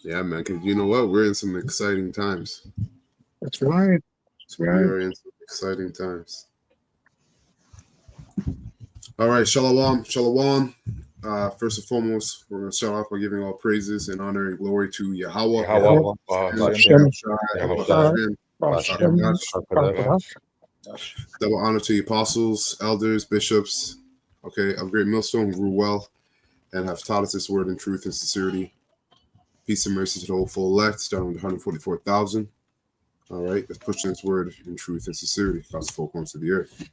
Yeah, man. Because you know what? We're in some exciting times. That's right. That's We right. are in some exciting times. All right, shalom, shalom. First and foremost, we're going to start off by giving all praises and honor and glory to Yahweh, Yahweh, Yahweh, Bahashem, Hashem, Shai, Yahushua, Hashem, Bashem, Hashem, Shakadosh. Hakadash, Baruch. Double honor to the apostles, elders, bishops, okay, of Great Millstone who grew well and have taught us this word in truth and sincerity. Peace and mercy to the whole full elect, starting with 144,000. All right, let's push this word in truth and sincerity across the four corners of the earth.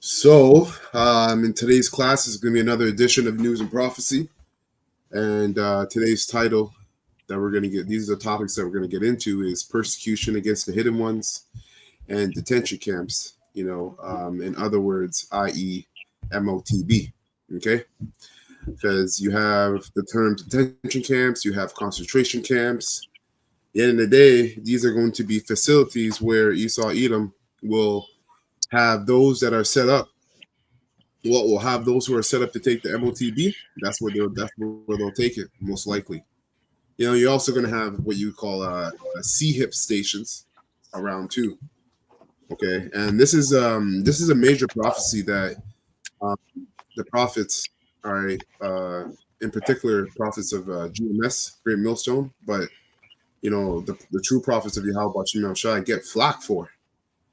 So, in today's class is going to be another edition of News and Prophecy. And today's title that we're going to get, these are the topics that we're going to get into, is persecution against the hidden ones and detention camps, in other words, i.e. MOTB, okay? Because you have the term detention camps, you have concentration camps. At the end of the day, these are going to be facilities where Esau Edom will have those that are set up. Well, we'll have those who are set up to take the MOTB. That's where they'll take it, most likely. You're also going to have what you call CHIP stations around too. Okay, and this is a major prophecy that the prophets, all right, in particular prophets of GMS, Great Millstone, but the true prophets of Yahweh Bashim Shai get flack for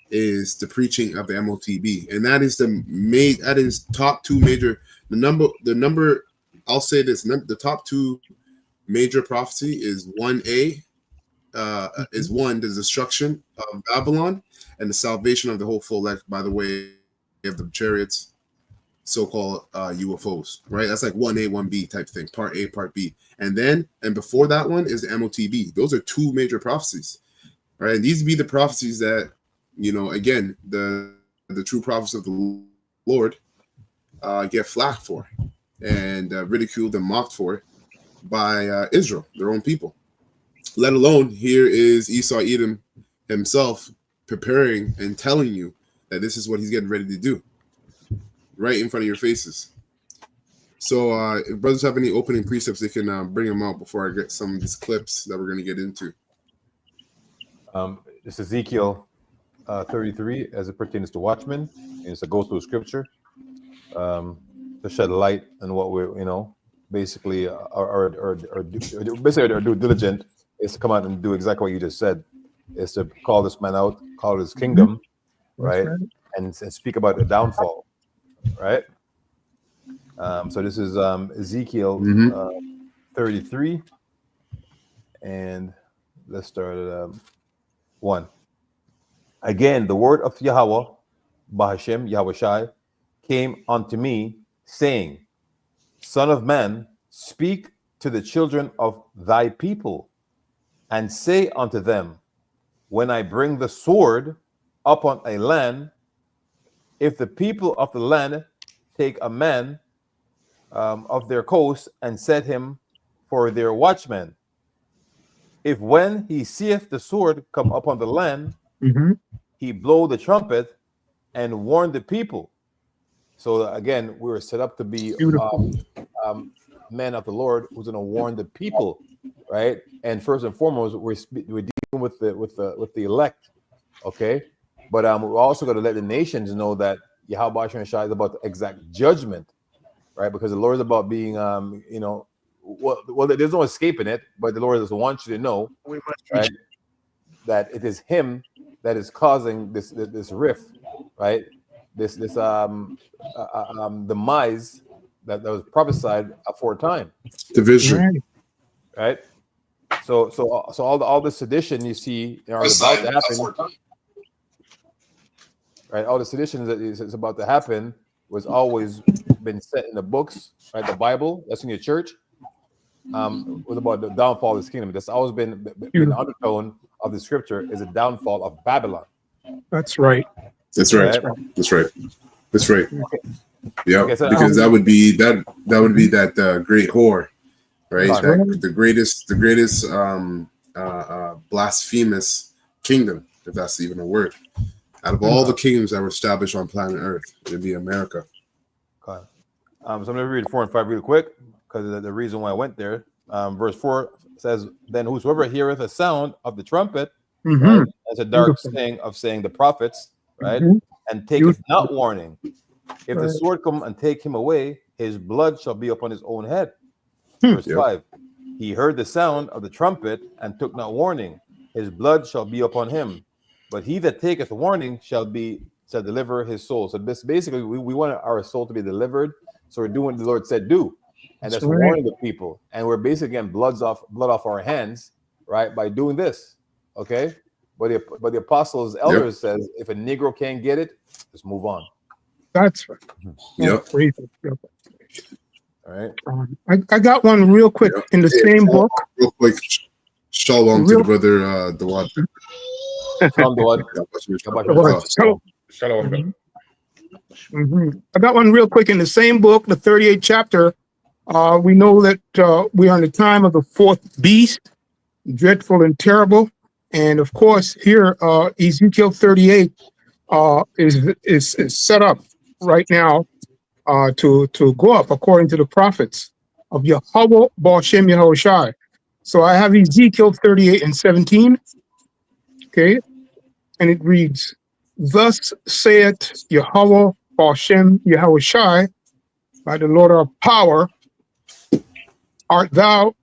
is the preaching of the MOTB, and that is top two major. The number I'll say this: the top two major prophecy is 1A, is one the destruction of Babylon and the salvation of the whole full elect by the way of the chariots, so-called UFOs, right? That's like 1A, 1B type thing, part A, part B, and before that one is the MOTB. Those are two major prophecies, right? And these be the prophecies that again the true prophets of the Lord get flack for and ridiculed and mocked for by Israel, their own people. Let alone here is Esau Edom himself preparing and telling you that this is what he's getting ready to do right in front of your faces. So if brothers have any opening precepts, they can bring them out before I get some of these clips that we're going to get into. This is Ezekiel 33 as it pertains to watchmen. And it's a go-through scripture to shed light on what we're, basically our due diligent is to come out and do exactly what you just said, is to call this man out, call his kingdom, right? And speak about the downfall, right? So this is Ezekiel 33, and let's start at 1. Again, the word of Yahweh, Bahashem, Yahushai, came unto me, saying, Son of man, speak to the children of thy people, and say unto them, when I bring the sword upon a land, if the people of the land take a man of their coast and set him for their watchman, if when he seeth the sword come upon the land, he blow the trumpet and warn the people. So again, we were set up to be men of the Lord who's going to warn the people, right? And first and foremost, we're dealing with the elect, okay? But we're also going to let the nations know that Yahweh Bashar Shai is about the exact judgment, right? Because the Lord is about being, well, there's no escaping it, but the Lord just wants you to know, right, that it is Him that is causing this rift, right? This demise that was prophesied aforetime. Division, right? So all the sedition you see are about to happen, right? All the sedition that is about to happen was always been set in the books, right? The Bible, that's in your church. Was about the downfall of this kingdom. That's always been the undertone of the scripture is a downfall of Babylon. That's right. That's right. Right. That's right. That's right. Yeah, Okay, so, because that would be that great whore, right? Right. The greatest blasphemous kingdom, if that's even a word. Out of all the kingdoms that were established on planet Earth, it'd be America. Okay. So I'm going to read 4 and 5 real quick because the reason why I went there verse 4 says, "Then whosoever heareth a sound of the trumpet," Mm-hmm. right, as a dark Beautiful. saying the prophets, right, Mhm. and taketh Beautiful. not warning, if the Right. sword come and take him away, his blood shall be upon his own head. Hmm. Verse Yep. 5, he heard the sound of the trumpet and took not warning, his blood shall be upon him. But he that taketh warning shall deliver his soul. So this basically we want our soul to be delivered. So we're doing what the Lord said do. And That's that's right. warning the people. And we're basically getting blood off our hands, right, by doing this. Okay. But the apostles, elders says, if a Negro can't get it, just move on. That's right. Yep. Praise the Lord. All right. I got one real quick Yep. in the same book. Real quick, shalom to Real- the brother Dawad. Shalom, Dawad. So- Shalom, brother. Mhm. I got one real quick in the same book, the 38th chapter. We know that we are in the time of the fourth beast, dreadful and terrible. And of course, here Ezekiel 38 is set up right now to go up according to the prophets of Yahweh Ba'Shem Yahushai. So I have Ezekiel 38:17. Okay, and it reads, "Thus saith Yahweh Ba'Shem Yahushai, by the Lord of power, art thou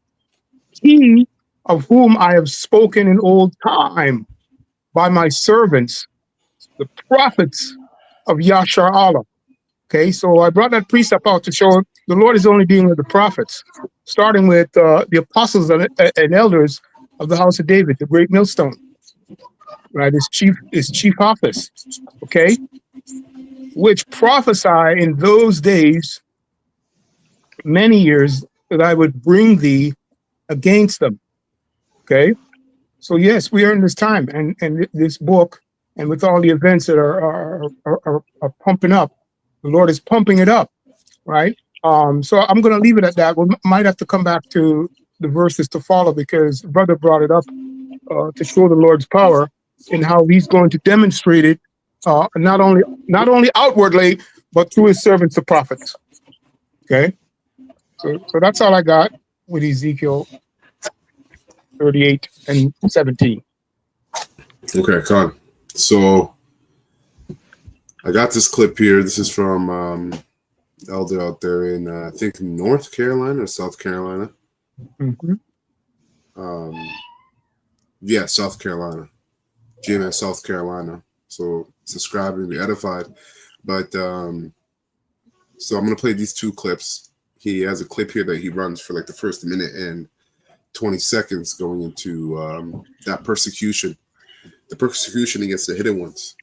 he of whom I have spoken in old time by my servants, the prophets of Yashar Allah." Okay, so I brought that precept out to show the Lord is only dealing with the prophets, starting with the apostles and elders of the house of David, the great millstone, right? His chief office, okay, which prophesy in those days, many years, that I would bring thee against them. Okay, so yes, we are in this time, and this book, and with all the events that are pumping up, the Lord is pumping it up, right? So I'm going to leave it at that. We might have to come back to the verses to follow, because brother brought it up to show the Lord's power and how he's going to demonstrate it not only outwardly, but through his servants, the prophets. Okay, so that's all I got with Ezekiel 38:17. Okay, Con. So I got this clip here. This is from elder out there in I think North Carolina or South Carolina. Mm-hmm. Yeah, South Carolina. GMS South Carolina. So subscribe and be edified. But so I'm gonna play these two clips. He has a clip here that he runs for like the first minute and 20 seconds going into that persecution. The persecution against the hidden ones.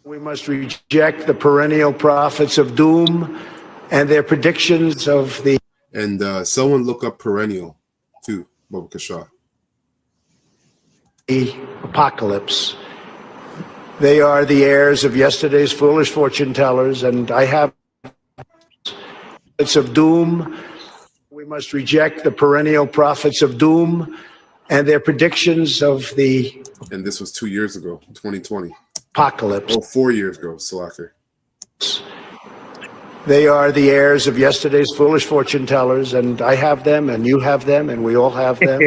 We must reject the perennial prophets of doom and their predictions of the And someone look up perennial too, Baba Kasha. apocalypse. They are the heirs of yesterday's foolish fortune tellers, and I have prophets of doom. We must reject the perennial prophets of doom and their predictions of the And this was 2 years ago, 2020. apocalypse. Oh, 4 years ago, Salaka. They are the heirs of yesterday's foolish fortune tellers, and I have them, and you have them, and we all have them.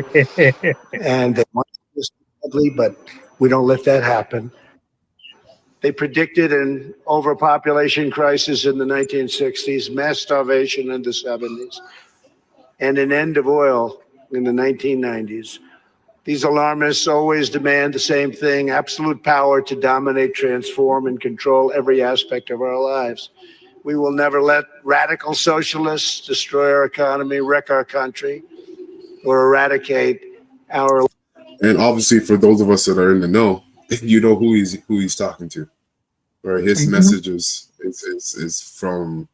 And they want us ugly, but we don't let that happen. They predicted an overpopulation crisis in the 1960s, mass starvation in the 70s, and an end of oil in the 1990s. These alarmists always demand the same thing: absolute power to dominate, transform, and control every aspect of our lives. We will never let radical socialists destroy our economy, wreck our country, or eradicate our. And obviously, for those of us that are in the know, you know who he's talking to. Right, his Mhm. message is from.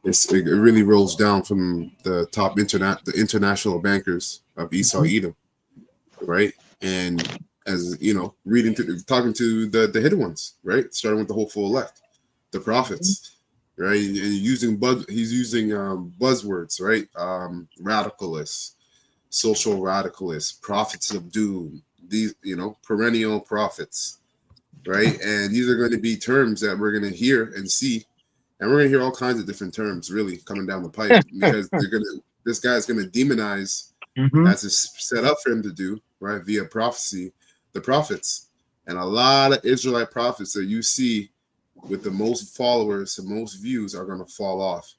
It really rolls down from the top the international bankers of Esau Edom, right? And as you know, talking to the hidden ones, right? Starting with the whole full left, the prophets, right? And he's using buzzwords, right? Radicalists, social radicalists, prophets of doom, these perennial prophets, right? And these are going to be terms that we're going to hear and see, and we're going to hear all kinds of different terms really coming down the pipe, because this guy's going to demonize, Mhm. as is set up for him to do, right, via prophecy, the prophets. And a lot of Israelite prophets that you see with the most followers and most views are going to fall off.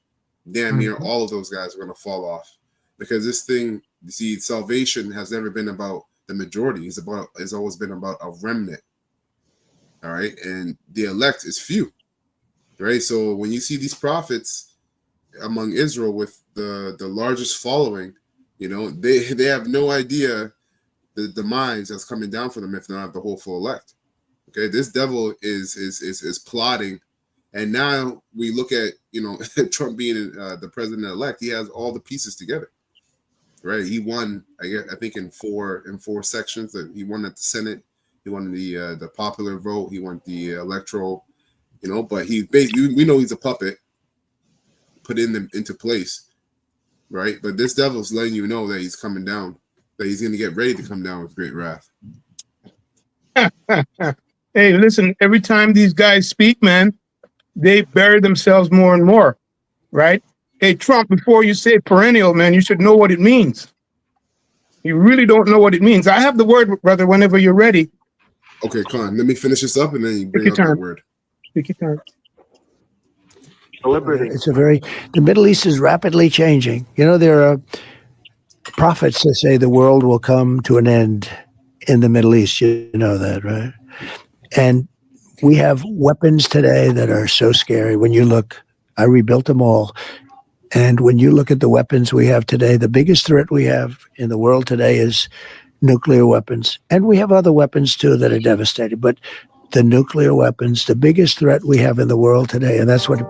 Damn near all of those guys are going to fall off, because this thing, you see, salvation has never been about the majority. It's always been about a remnant. All right, and the elect is few, right? So when you see these prophets among Israel with the largest following, you know, they have no idea the demise that's coming down for them if they don't have the whole full elect. Okay, this devil is plotting, and now we look at, you know, Trump being the president-elect. He has all the pieces together, right? He won, I think, in four sections. That he won at the Senate, he won the popular vote, he won the electoral, you know. But he basically, we know he's a puppet put into place, right? But this devil's letting you know that he's coming down, that he's going to get ready to come down with great wrath. Hey, listen, every time these guys speak, man, they bury themselves more and more, right? Hey, Trump, before you say perennial, man, you should know what it means. You really don't know what it means. I have the word, brother, whenever you're ready. Okay, Con, let me finish this up and then you bring your up that time. word. Take your time. The Middle East is rapidly changing. You know, there are prophets that say the world will come to an end in the Middle East. You know that, right? And we have weapons today that are so scary. When you look, I rebuilt them all. And when you look at the weapons we have today, the biggest threat we have in the world today is nuclear weapons. And we have other weapons too that are devastating. But the nuclear weapons, the biggest threat we have in the world today, and that's what.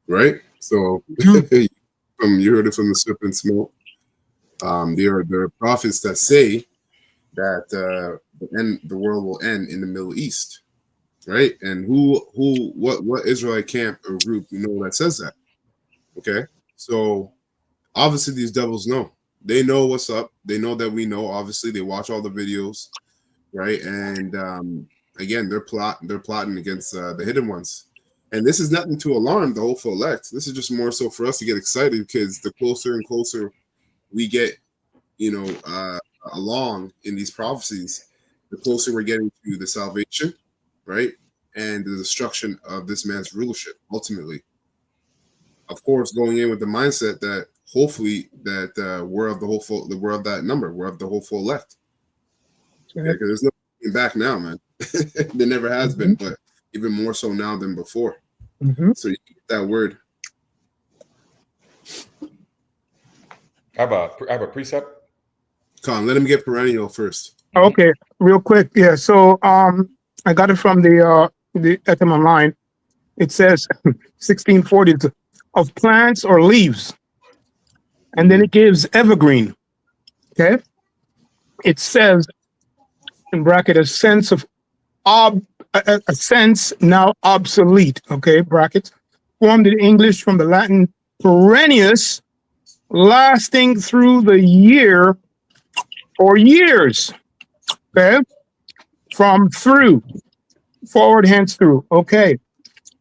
Right? So you heard it from the serpent smoke. There are prophets that say that the world will end in the Middle East, right? And what Israelite camp or group that says that? Okay, so obviously these devils know. They know what's up. They know that we know. Obviously, they watch all the videos, right? And again, they're plotting against the hidden ones. And this is nothing to alarm the hopeful elect. This is just more so for us to get excited, because the closer and closer we get, along in these prophecies, the closer we're getting to the salvation, right? And the destruction of this man's rulership, ultimately. Of course, going in with the mindset that hopefully that we're of that number, we're of the hopeful elect. Because there's no going back now, man. There never has been, but even more so now than before. So you get that word. I have a precept. Con, let him get perennial first. Okay, real quick. Yeah, so I got it from the Etem Online. It says 1640 of plants or leaves, and then it gives evergreen. Okay, it says in bracket a sense of a sense now obsolete. Okay, brackets formed in English from the Latin perennius, lasting through the year or years. Okay, from through, forward, hence through. Okay,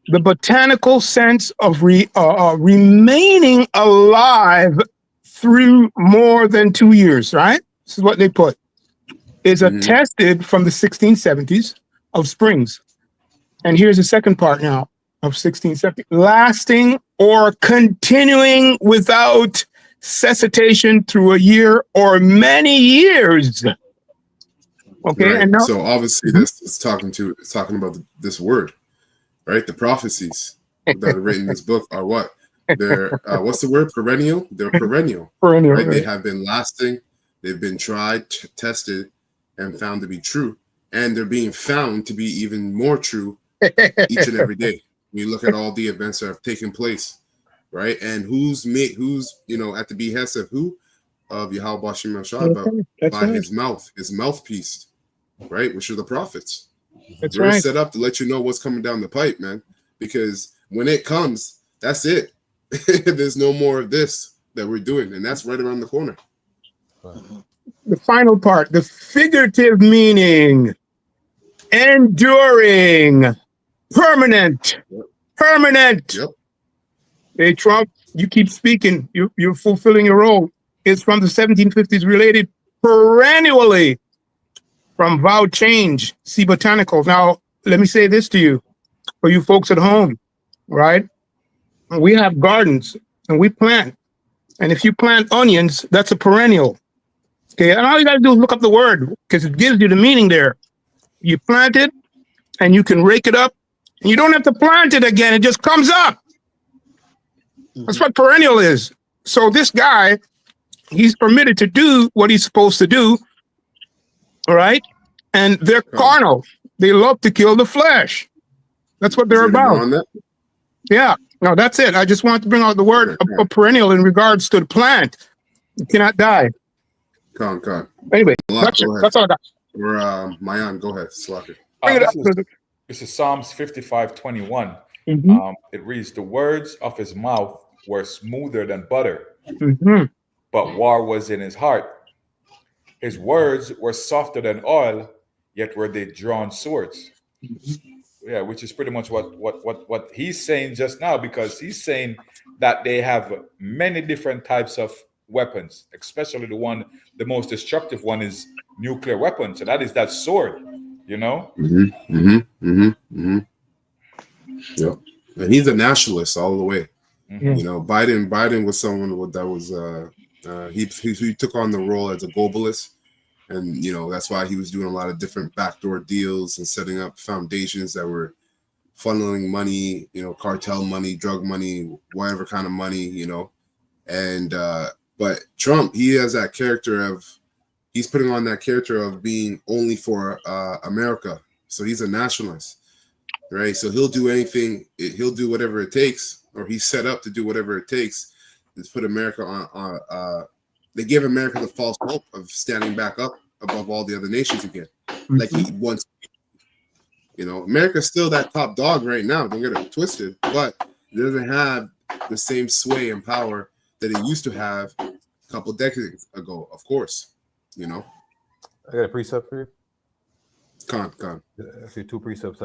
the botanical sense of remaining alive through more than 2 years, right? This is what they put. Is attested from the 1670s of Springs. And here's the second part now of 1670. Lasting or continuing without cessation through a year or many years. Okay, Right. and now, So obviously it's talking about this word, right? The prophecies that are written in this book are what? They're what's the word? Perennial. They're perennial, perennial, right? They right? have been lasting. They've been tried, tested, and found to be true, and they're being found to be even more true each and every day. When you look at all the events that have taken place, right? And who's at the behest of who? Of Yahweh Bashim Mashah, That's by right. his mouthpiece, right? Which are the prophets. That's We're right. set up to let you know what's coming down the pipe, man. Because when it comes, that's it. There's no more of this that we're doing, and that's right around the corner. The final part, the figurative meaning, enduring, permanent. Yep. Hey, Trump, you keep speaking. You're fulfilling your role. It's from the 1750s, related perennially from vow change, see botanicals. Now, let me say this to you, for you folks at home, right? We have gardens and we plant. And if you plant onions, that's a perennial. Okay, and all you got to do is look up the word because it gives you the meaning there. You plant it and you can rake it up and you don't have to plant it again. It just comes up. That's what perennial is. So this guy, he's permitted to do what he's supposed to do. All right. And they're carnal. They love to kill the flesh. That's what they're Is there any more about. on that? Yeah. No, that's it. I just wanted to bring out the word Okay. perennial in regards to the plant. You cannot die. Con. Anyway, Malak, that's it. go ahead. That's all I got. Or Mayan, go ahead. Slacker. Bring it up. This is Psalms 55:21. Mhm. It reads, "The words of his mouth were smoother than butter, Mhm. but war was in his heart. His words were softer than oil, yet were they drawn swords." Yeah, which is pretty much what he's saying just now, because he's saying that they have many different types of weapons, especially the most destructive one is nuclear weapons. So that is that sword, you know? Yep. And he's a nationalist all the way. Mhm. You know, Biden was someone that was he took on the role as a globalist, and you know that's why he was doing a lot of different backdoor deals and setting up foundations that were funneling money, you know, cartel money, drug money, whatever kind of money, you know. And but Trump, he has that character of he's putting on that character of being only for America. So he's a nationalist, right? So he'll do anything, he'll do whatever it takes, or he's set up to do whatever it takes to put America on. They give America the false hope of standing back up above all the other nations again, like he wants. You know, America's still that top dog right now. Don't get it twisted, but it doesn't have the same sway and power that it used to have a couple decades ago. Of course, you know. I got a precept for you. Con. Actually, two precepts,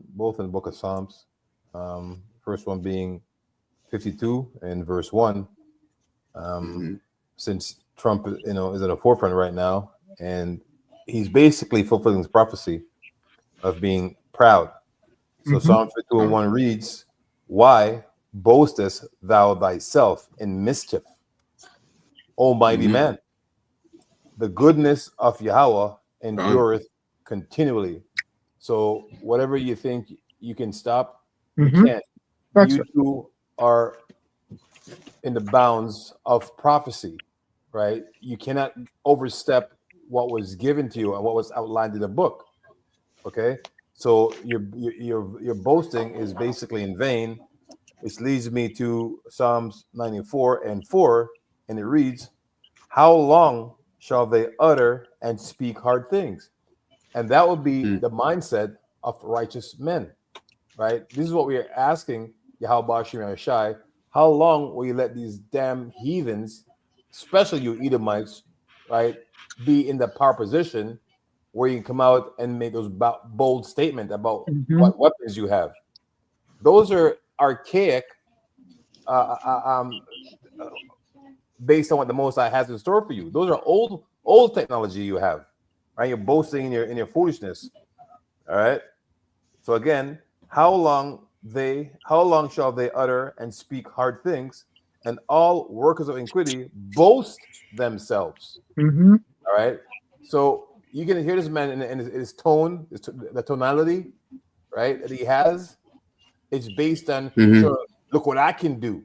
both in the book of Psalms. First one being 52 and verse 1. Since Trump, you know, is at the forefront right now, and he's basically fulfilling this prophecy of being proud. So Psalm 52 and 1 reads, "Why boastest thou thyself in mischief, O mighty man? The goodness of Yahweh endureth continually." So whatever you think you can stop, you can't. That's You two are in the bounds of prophecy, right? You cannot overstep what was given to you and what was outlined in the book. Okay, so your boasting is basically in vain, which leads me to Psalms 94 and 4, and it reads, "How long shall they utter and speak hard things?" And that would be the mindset of righteous men, right? This is what we are asking Yahweh Shem Shai. How long will you let these damn heathens, especially you Edomites, right, be in the power position where you can come out and make those bold statements about what weapons you have? Those are archaic, based on what the Most High has in store for you. Those are old technology you have, right? You're boasting in your foolishness. All right. So again, how long shall they utter and speak hard things, and all workers of iniquity boast themselves? All right. So you can hear this man in his tone, the tonality, right, that he has. It's based on, sure, look what I can do.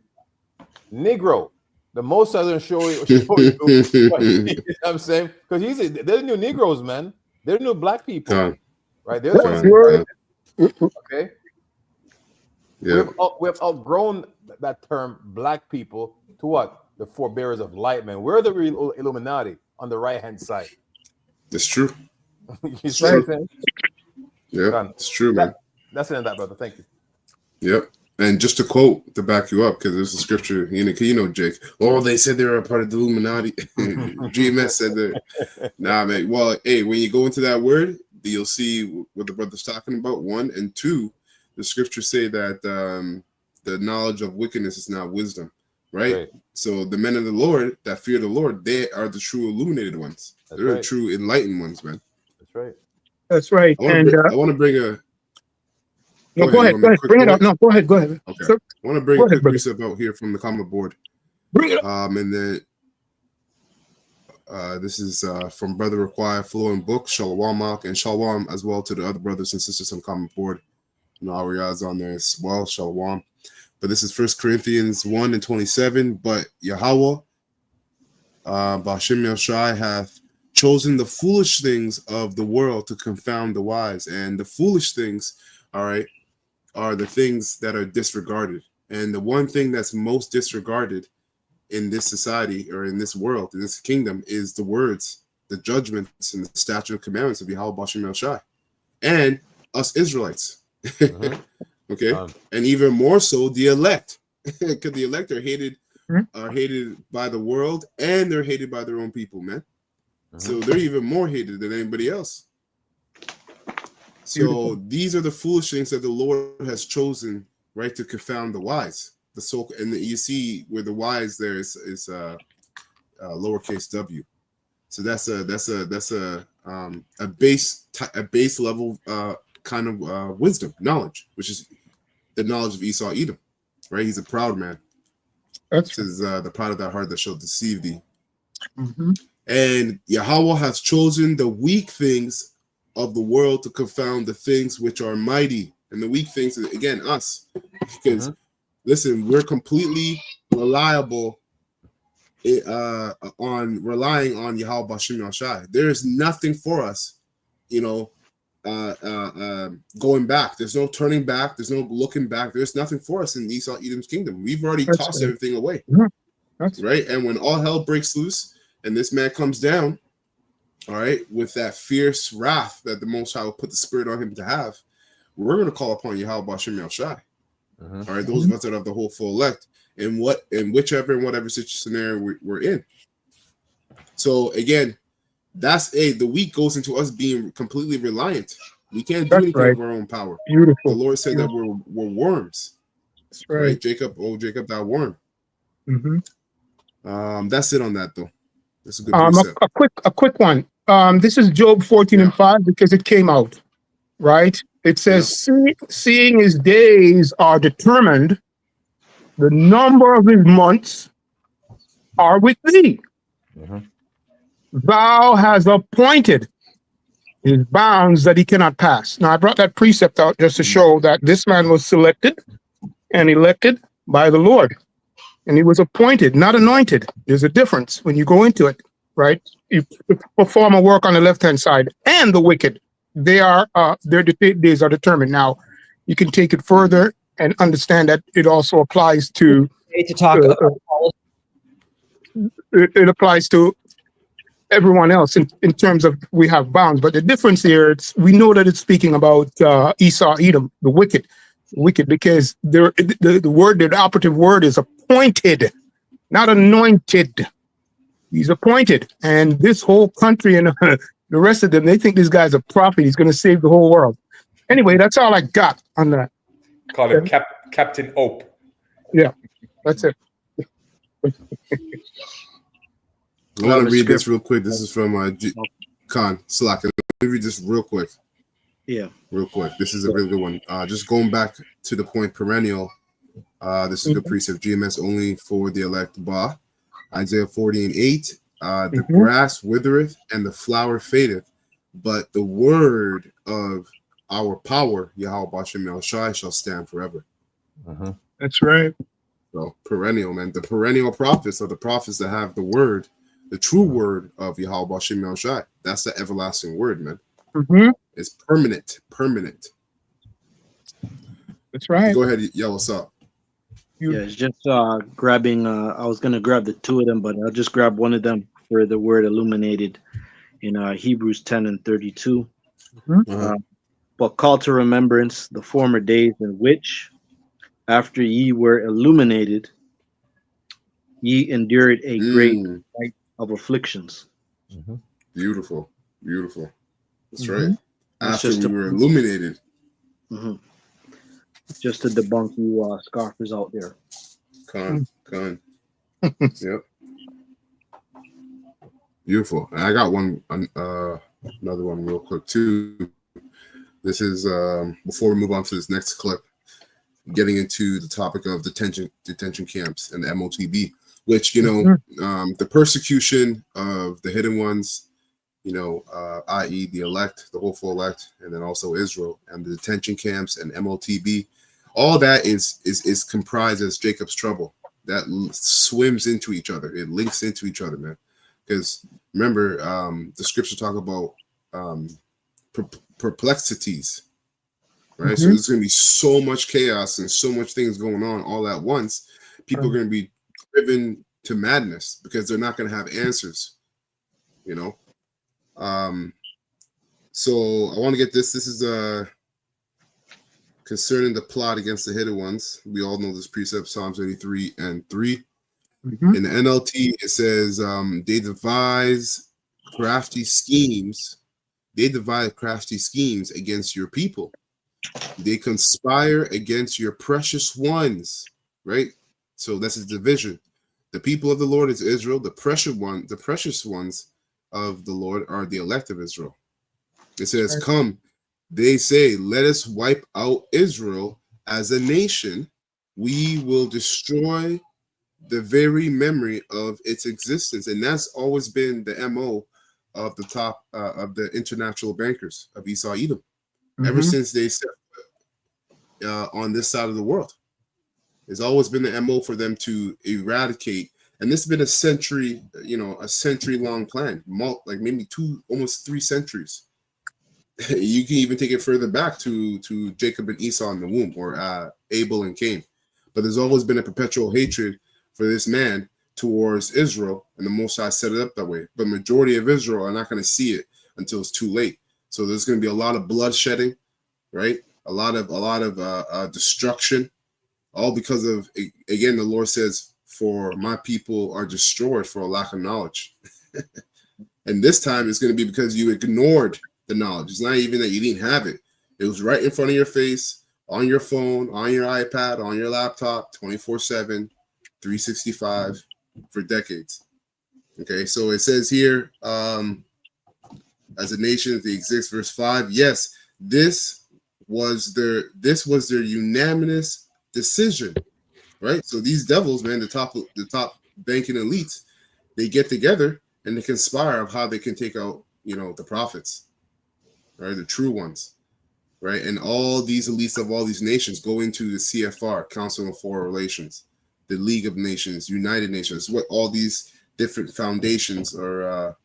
Negro, the most Southern show you, what, you know what I'm saying? Because they're the new Negroes, man. They're the new black people, right? They're the ones. Okay. Yeah. We've outgrown that term, black people, to what? The forebearers of light, man. We're the real Illuminati on the right-hand side. It's true. You see what I'm saying? Yeah, it's true, man. That's the end of that, brother. Thank you. Yep. And just to quote, to back you up, because there's a scripture, you know, Jake. Oh, they said they were a part of the Illuminati. GMS said that. Nah, man. Well, hey, when you go into that word, you'll see what the brother's talking about. 1 and 2, the scriptures say that the knowledge of wickedness is not wisdom, right? Right. So the men of the Lord that fear the Lord, they are the true illuminated ones. That's They're the right. true enlightened ones, man. That's right. That's right. And I want to bring a. no, Go ahead. You want me to quick bring it point? up. No, go ahead. Okay. So, I want to bring go a ahead, quick brother. precept out here from the comment board. Bring it up. And then this is from Brother Require Flowing Book, Shalom Mark, and Shalom as well to the other brothers and sisters on comment board. You know, Ariad's on there as well, Shalom. But this is 1 Corinthians 1:27. But Yahweh, Bashim Yoshai, hath chosen the foolish things of the world to confound the wise. And the foolish things, all right, are the things that are disregarded. And the one thing that's most disregarded in this society or in this world, in this kingdom, is the words, the judgments, and the statute of commandments of Yahweh Bashim Yoshai. And us Israelites. Okay, and even more so the elect, because the elect are hated by the world, and they're hated by their own people, man. So they're even more hated than anybody else. So these are the foolish things that the Lord has chosen, right, to confound the wise. And you see where the wise there is lowercase w. So that's a base level kind of wisdom, knowledge, which is the knowledge of Esau Edom, right? He's a proud man. This is the pride of that heart that shall deceive thee. And Yahweh has chosen the weak things of the world to confound the things which are mighty. And the weak things, again, us. Because, listen, we're completely reliable on relying on Yahweh Bashim Yoshai. There is nothing for us, you know, going back. There's no turning back. There's no looking back. There's nothing for us in Esau Edom's kingdom. We've already tossed everything away, right? And when all hell breaks loose and this man comes down, all right, with that fierce wrath that the Most High will put the spirit on him to have, we're going to call upon Yahweh Bashim Yoshai. All right, those of us that have the whole full elect, in whatever scenario we're in. So again, that's the weak goes into us being completely reliant. We can't do anything of our own power. Beautiful. The Lord said that we're worms. That's right. Jacob, that worm. That's it on that though. That's a good precept. A quick one. This is Job 14:5 because it came out, right? It says, seeing his days are determined, the number of his months are with thee. Thou hast appointed his bounds that he cannot pass. Now, I brought that precept out just to show that this man was selected and elected by the Lord. And he was appointed, not anointed. There's a difference when you go into it, right? You perform a work on the left-hand side, and the wicked, their days are determined. Now, you can take it further and understand that it also applies to it applies to everyone else in terms of we have bounds. But the difference here, we know that it's speaking about Esau Edom, the wicked, because the word, the operative word is appointed, not anointed. He's appointed, and this whole country and the rest of them, they think this guy's a prophet. He's going to save the whole world. Anyway, that's all I got on that. Call it Captain Hope. Yeah, that's it. I want to read this real quick. This is from Khan Slack. Let me read this real quick. Yeah. Real quick. This is a really good one. Just going back to the point perennial. This is the precept GMS only for the elect Ba. Isaiah 40:8. The grass withereth and the flower fadeth, but the word of our power, Yahweh Bashim Yoshai, shall stand forever. That's right. So perennial, man. The perennial prophets are the prophets that have the word, the true word of Yahweh Bashim Yoshai. That's the everlasting word, man. It's permanent. That's right. Go ahead, yo, what's up? Yeah, it's just grabbing. I was gonna grab the two of them, but I'll just grab one of them for the word illuminated in Hebrews 10:32. But call to remembrance the former days in which, after ye were illuminated, ye endured a great night of afflictions. Beautiful. That's right. After we were illuminated. just to debunk you scoffers out there. Con. Yep. Beautiful. And I got one, another one real quick too. This is before we move on to this next clip, getting into the topic of detention camps and the MOTB, which the persecution of the hidden ones, i.e. the elect, the hopeful elect, and then also Israel, and the detention camps and MOTB, all that is comprised as Jacob's trouble that swims into each other. It links into each other, man. Because remember, the scripture talk about perplexities, right? So there's going to be so much chaos and so much things going on all at once. People are going to be driven to madness because they're not going to have answers, So I want to get this. This is concerning the plot against the hidden ones. We all know this precept, Psalms 83 and 3. In the NLT, it says they devise crafty schemes. They devise crafty schemes against your people. They conspire against your precious ones, right? So that's a division. The people of the Lord is Israel. The precious ones of the Lord are the elect of Israel. It says, come, they say, let us wipe out Israel as a nation. We will destroy the very memory of its existence. And that's always been the MO of the top of the international bankers of Esau Edom, ever since they stepped on this side of the world. It's always been the MO for them to eradicate. And this has been a century long plan, like maybe almost 3 centuries. You can even take it further back to Jacob and Esau in the womb, or Abel and Cain. But there's always been a perpetual hatred for this man towards Israel, and the Most High set it up that way. But majority of Israel are not going to see it until it's too late. So there's going to be a lot of bloodshedding, right? A lot of destruction, all because of, again, the Lord says, "For my people are destroyed for a lack of knowledge." And this time it's going to be because you ignored the knowledge. It's not even that you didn't have it. It was right in front of your face, on your phone, on your iPad, on your laptop, 24/7. 365 for decades. Okay, so it says here, as a nation they exist, verse 5. Yes, this was their unanimous decision, right? So these devils, man, the top banking elites, they get together and they conspire of how they can take out, the prophets, right? The true ones, right? And all these elites of all these nations go into the CFR, Council of Foreign Relations, the League of Nations, United Nations, what all these different foundations or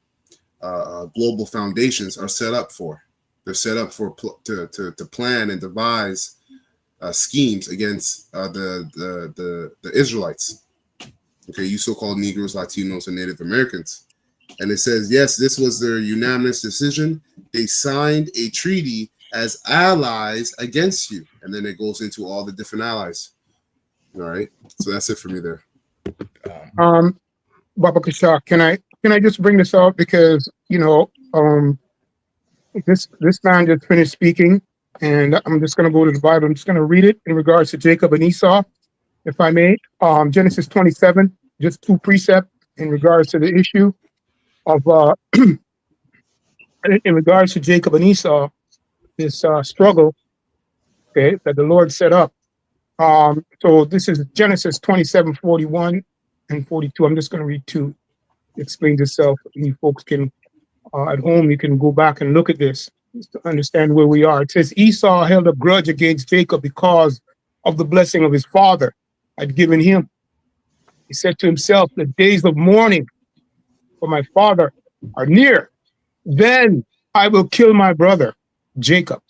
global foundations are set up for. They're set up for to plan and devise schemes against the Israelites. Okay, you so-called Negroes, Latinos, and Native Americans. And it says, yes, this was their unanimous decision. They signed a treaty as allies against you. And then it goes into all the different allies. All right, so that's it for me there. Baba Kishak, can I just bring this out because this man just finished speaking, and I'm just going to go to the Bible. I'm just going to read it in regards to Jacob and Esau, if I may. Genesis 27, just 2 precepts in regards to the issue of in regards to Jacob and Esau, this struggle, okay, that the Lord set up. So this is Genesis 27, 41 and 42. I'm just going to read 2. It explains itself. You folks can, at home, you can go back and look at this to understand where we are. It says, Esau held a grudge against Jacob because of the blessing of his father had given him. He said to himself, the days of mourning for my father are near. Then I will kill my brother, Jacob.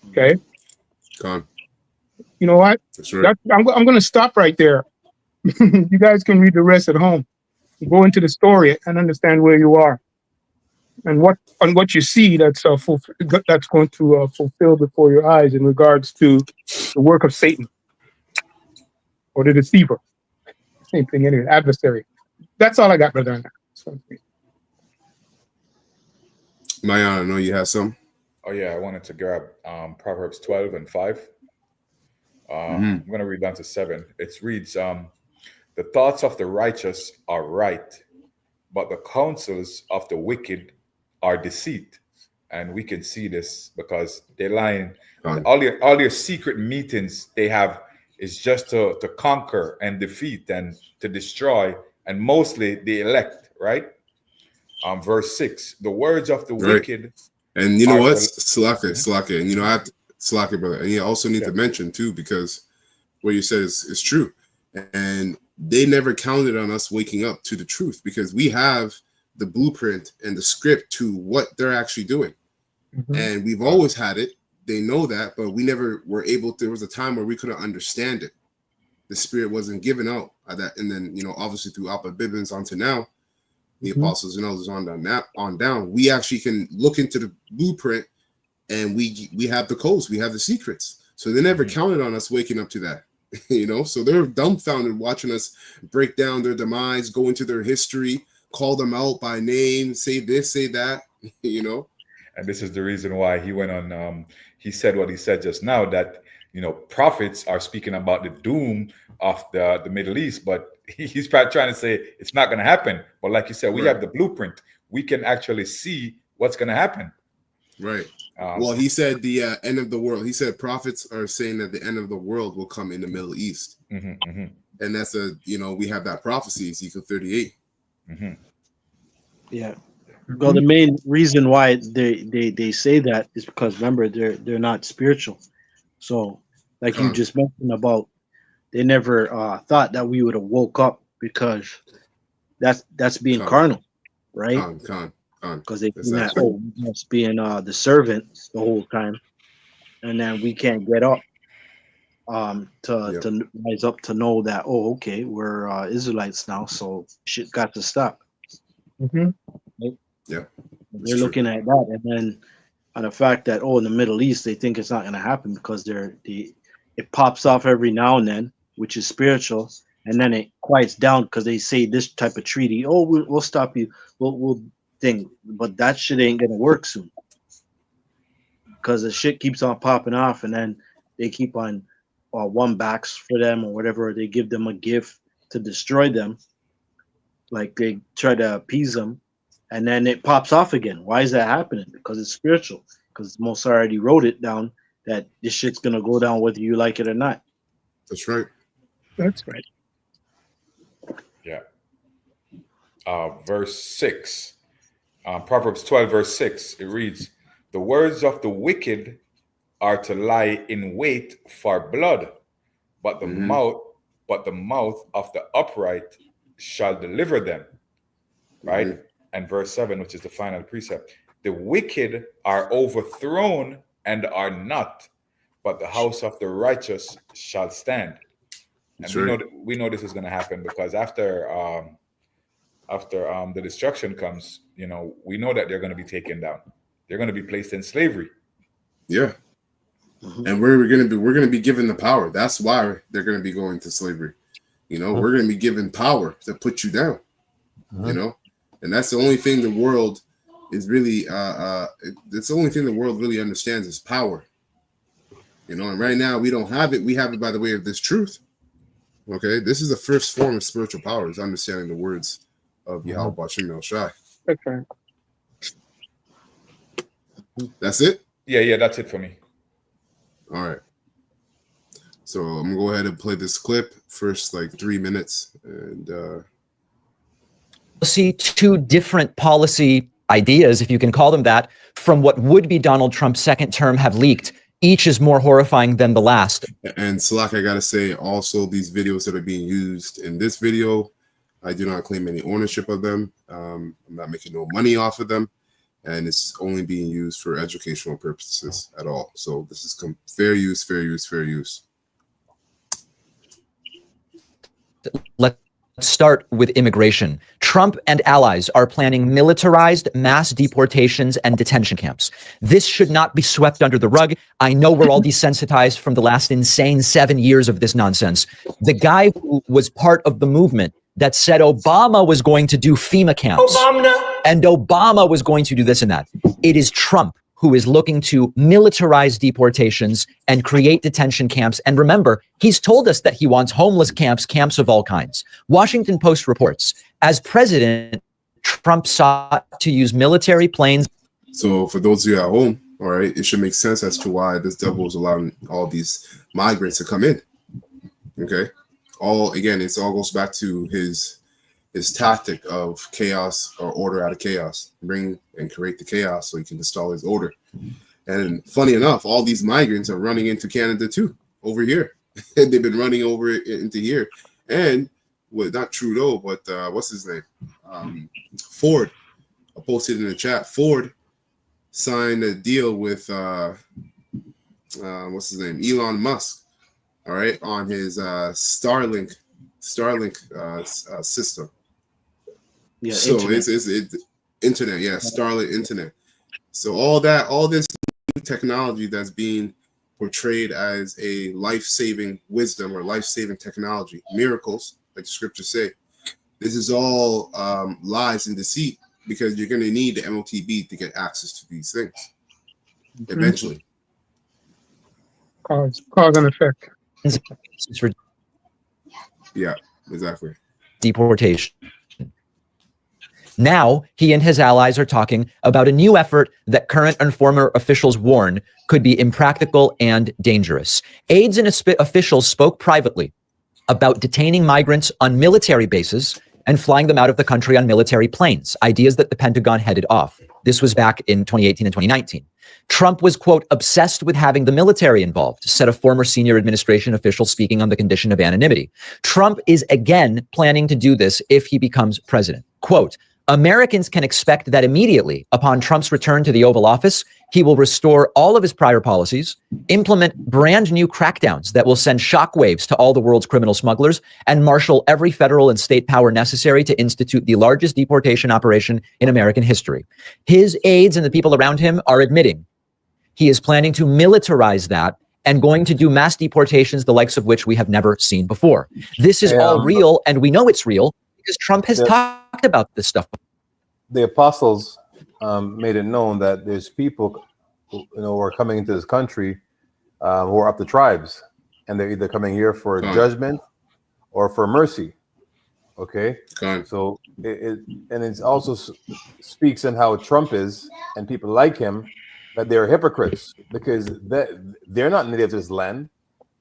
Okay? Con. You know what? That's right. I'm going to stop right there. You guys can read the rest at home. Go into the story and understand where you are and what you see that's going to fulfill before your eyes in regards to the work of Satan or the deceiver. Same thing anyway, adversary. That's all I got, brother. Mayan, I know you have some. Oh yeah, I wanted to grab Proverbs 12 and 5. I'm going to read down to 7. It reads, the thoughts of the righteous are right, but the counsels of the wicked are deceit. And we can see this because they're lying. All your secret meetings they have is just to conquer and defeat and to destroy, and mostly the elect, right? Verse 6, the words of the wicked. And you know what? Slaka. And I have to, Slaka, brother. And you also need to mention too, because what you said is true. And they never counted on us waking up to the truth, because we have the blueprint and the script to what they're actually doing. And we've always had it. They know that, but we never were able to. There was a time where we couldn't understand it. The spirit wasn't given out that. And then, obviously through Alpha Bibbins onto now, the apostles and others on down, we actually can look into the blueprint, and we have the codes, we have the secrets. So they never counted on us waking up to that. So they're dumbfounded watching us break down their demise, go into their history, call them out by name, say this, say that, And this is the reason why he went on, he said what he said just now, that, prophets are speaking about the doom of the Middle East, but he's probably trying to say it's not going to happen. But like you said, we have the blueprint. We can actually see what's going to happen. Right. Well, he said the end of the world. He said prophets are saying that the end of the world will come in the Middle East. And that's we have that prophecy, Ezekiel 38. Yeah. Well, the main reason why they say that is because, remember, they're not spiritual. So, like you just mentioned about, they never thought that we would have woke up, because that's being carnal, right? Because they think that, we must be in the servant the whole time, and then we can't get up to rise up to know that, okay, we're Israelites now, so shit got to stop. Right? Yeah, they're looking at that, and then on the fact that in the Middle East they think it's not going to happen because it pops off every now and then, which is spiritual, and then it quiets down because they say this type of treaty. We'll stop you. We'll thing, but that shit ain't gonna work soon, because the shit keeps on popping off, and then they keep on one backs for them or whatever. Or they give them a gift to destroy them, like they try to appease them. And then it pops off again. Why is that happening? Because it's spiritual. Because Moses already wrote it down that this shit's gonna go down whether you like it or not. That's right. That's right. Yeah. Verse 6. Proverbs 12, verse 6. It reads, the words of the wicked are to lie in wait for blood, but the mouth of the upright shall deliver them. Right? And verse 7, which is the final precept, the wicked are overthrown and are not, but the house of the righteous shall stand. And we know this is going to happen, because after the destruction comes, we know that they're going to be taken down. They're going to be placed in slavery. Yeah. And we're going to be given the power. That's why they're going to be going to slavery. We're going to be given power to put you down. And that's the only thing the world is really it's the only thing the world really understands is power. And right now we don't have it. We have it by the way of this truth. Okay, this is the first form of spiritual power, is understanding the words of Yahweh Bashem El Shai. Okay. That's it? Yeah, that's it for me. All right. So I'm gonna go ahead and play this clip, first 3 minutes, and see two different policy ideas, if you can call them that, from what would be Donald Trump's second term have leaked. Each is more horrifying than the last. And Salak, I gotta say also, these videos that are being used in this video, I do not claim any ownership of them. I'm not making no money off of them, and it's only being used for educational purposes at all. So this is fair use, fair use, fair use. Let's start with immigration. Trump and allies are planning militarized mass deportations and detention camps. This should not be swept under the rug. I know we're all desensitized from the last insane 7 years of this nonsense. The guy who was part of the movement that said Obama was going to do FEMA camps, and Obama was going to do this and that. It is Trump who is looking to militarize deportations and create detention camps. And remember, he's told us that he wants homeless camps, camps of all kinds. Washington Post reports, as president, Trump sought to use military planes. So for those of you at home, all right, it should make sense as to why this devil is allowing all these migrants to come in. Okay, it all goes back to his tactic of chaos or order out of chaos, bring and create the chaos so he can install his order. And funny enough, all these migrants are running into Canada too, over here. And they've been running over into here. And not Trudeau, but what's his name? Ford. I posted in the chat. Ford signed a deal with what's his name? Elon Musk. All right, on his Starlink system. Yeah, So internet. it's internet, yeah, Starlink internet. So all this new technology that's being portrayed as a life-saving wisdom or life-saving technology, miracles, like the scriptures say, this is all lies and deceit, because you're going to need the MOTB to get access to these things eventually. Cause and effect. For Yeah, exactly. deportation. Now, he and his allies are talking about a new effort that current and former officials warn could be impractical and dangerous. Aides and officials spoke privately about detaining migrants on military bases and flying them out of the country on military planes, ideas that the Pentagon headed off. This was back in 2018 and 2019. Trump was, quote, obsessed with having the military involved, said a former senior administration official speaking on the condition of anonymity. Trump is again planning to do this if he becomes president. Quote, Americans can expect that immediately upon Trump's return to the Oval Office, he will restore all of his prior policies, implement brand new crackdowns that will send shockwaves to all the world's criminal smugglers, and marshal every federal and state power necessary to institute the largest deportation operation in American history. His aides and the people around him are admitting he is planning to militarize that and going to do mass deportations, the likes of which we have never seen before. This is all real, and we know it's real because Trump has talked about this stuff. The apostles made it known that there's people who are coming into this country who are up the tribes, and they're either coming here for judgment or for mercy. Okay, so it also speaks in how Trump is and people like him, that they're hypocrites because they're not native to this land.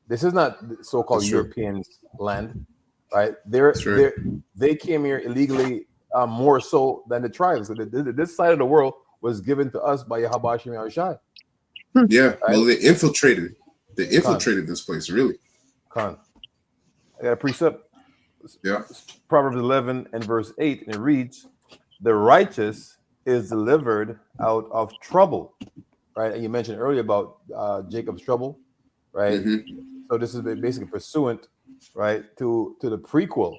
This is not so-called Europeans' land, right? They came here illegally. More so than the tribes. So this side of the world was given to us by Yahweh Shem Yahushai. Yeah, right? Well, they infiltrated this place, really. I got a precept. Yeah. Proverbs 11 and verse 8, and it reads, the righteous is delivered out of trouble, right? And you mentioned earlier about Jacob's trouble, right? Mm-hmm. So this is basically pursuant, right, to the prequel.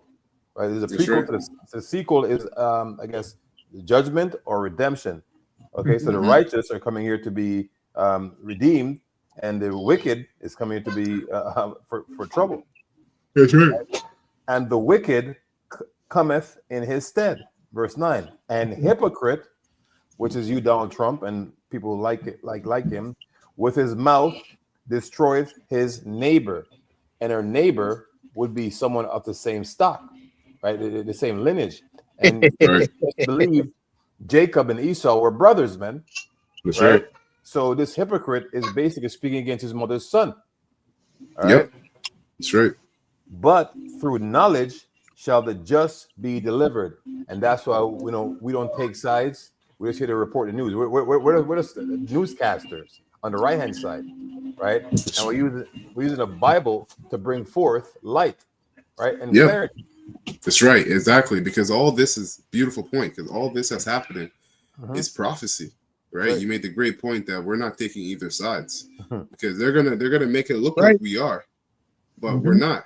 Right, there's a prequel to the sequel is, I guess, judgment or redemption. Okay, so the righteous are coming here to be redeemed, and the wicked is coming here to be for trouble. That's right. And the wicked cometh in his stead. Verse 9. And hypocrite, which is you, Donald Trump, and people like him, with his mouth destroyeth his neighbor, and her neighbor would be someone of the same stock. Right, the same lineage, and believe Jacob and Esau were brothers, man. That's right. So this hypocrite is basically speaking against his mother's son. All yep, right? That's right. But through knowledge shall the just be delivered, and that's why we don't take sides. We're just here to report the news. We're the newscasters on the right hand side, right? And we're using the Bible to bring forth light, right, and clarity. That's right, exactly. Because all this is beautiful point. Because all this that's happening is prophecy, right? You made the great point that we're not taking either sides because they're gonna make it look like we are, but we're not.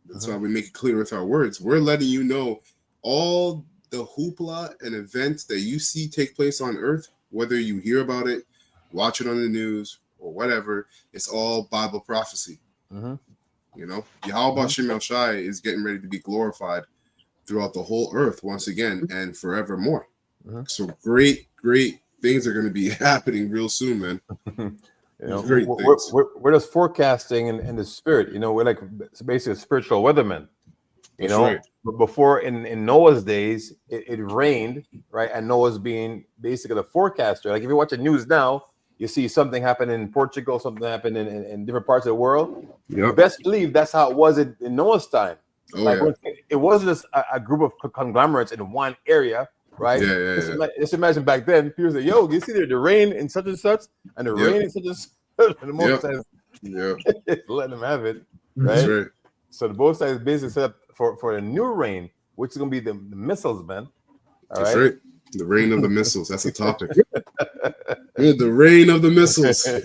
That's why we make it clear with our words. We're letting you know all the hoopla and events that you see take place on Earth, whether you hear about it, watch it on the news, or whatever. It's all Bible prophecy. Yahweh Shem Shai is getting ready to be glorified throughout the whole earth once again and forevermore. So great things are going to be happening real soon, man. You know, Great we're, things. we're just forecasting in the spirit. You know, we're like basically spiritual weathermen. You That's know, right. but before in Noah's days, it rained, right? And Noah's being basically the forecaster. Like if you watch the news now, you see something happen in Portugal, something happen in different parts of the world. Yep. Best believe that's how it was in Noah's time. Oh, Like yeah. it wasn't just a group of conglomerates in one area, right? Yeah. Just imagine back then, people say, "Yo, you see the rain in such and such, and the Yep. rain in such and such." And the most says, Yep. letting them have it, That's right? right. So the both sides basically set up for a new rain, which is gonna be the missiles, man. All That's right. right. The rain of the missiles. That's a topic. Yeah, the rain of the missiles. Call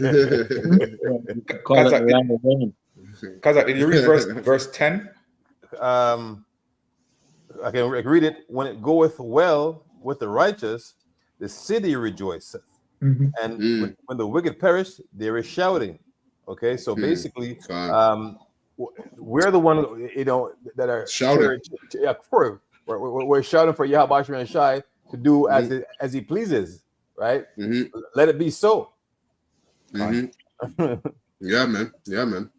it the land of rain. Kazak, did you read verse 10? I can read it. When it goeth well with the righteous, the city rejoiceth. Mhm. And when the wicked perish, there is shouting. Okay, so basically, Fine. we're the one, you know, that are Shouting. Yeah, we're shouting for Yahweh and Shai to do as he pleases, right? Mhm. Let it be so. Mhm. Yeah, man. Yeah, man.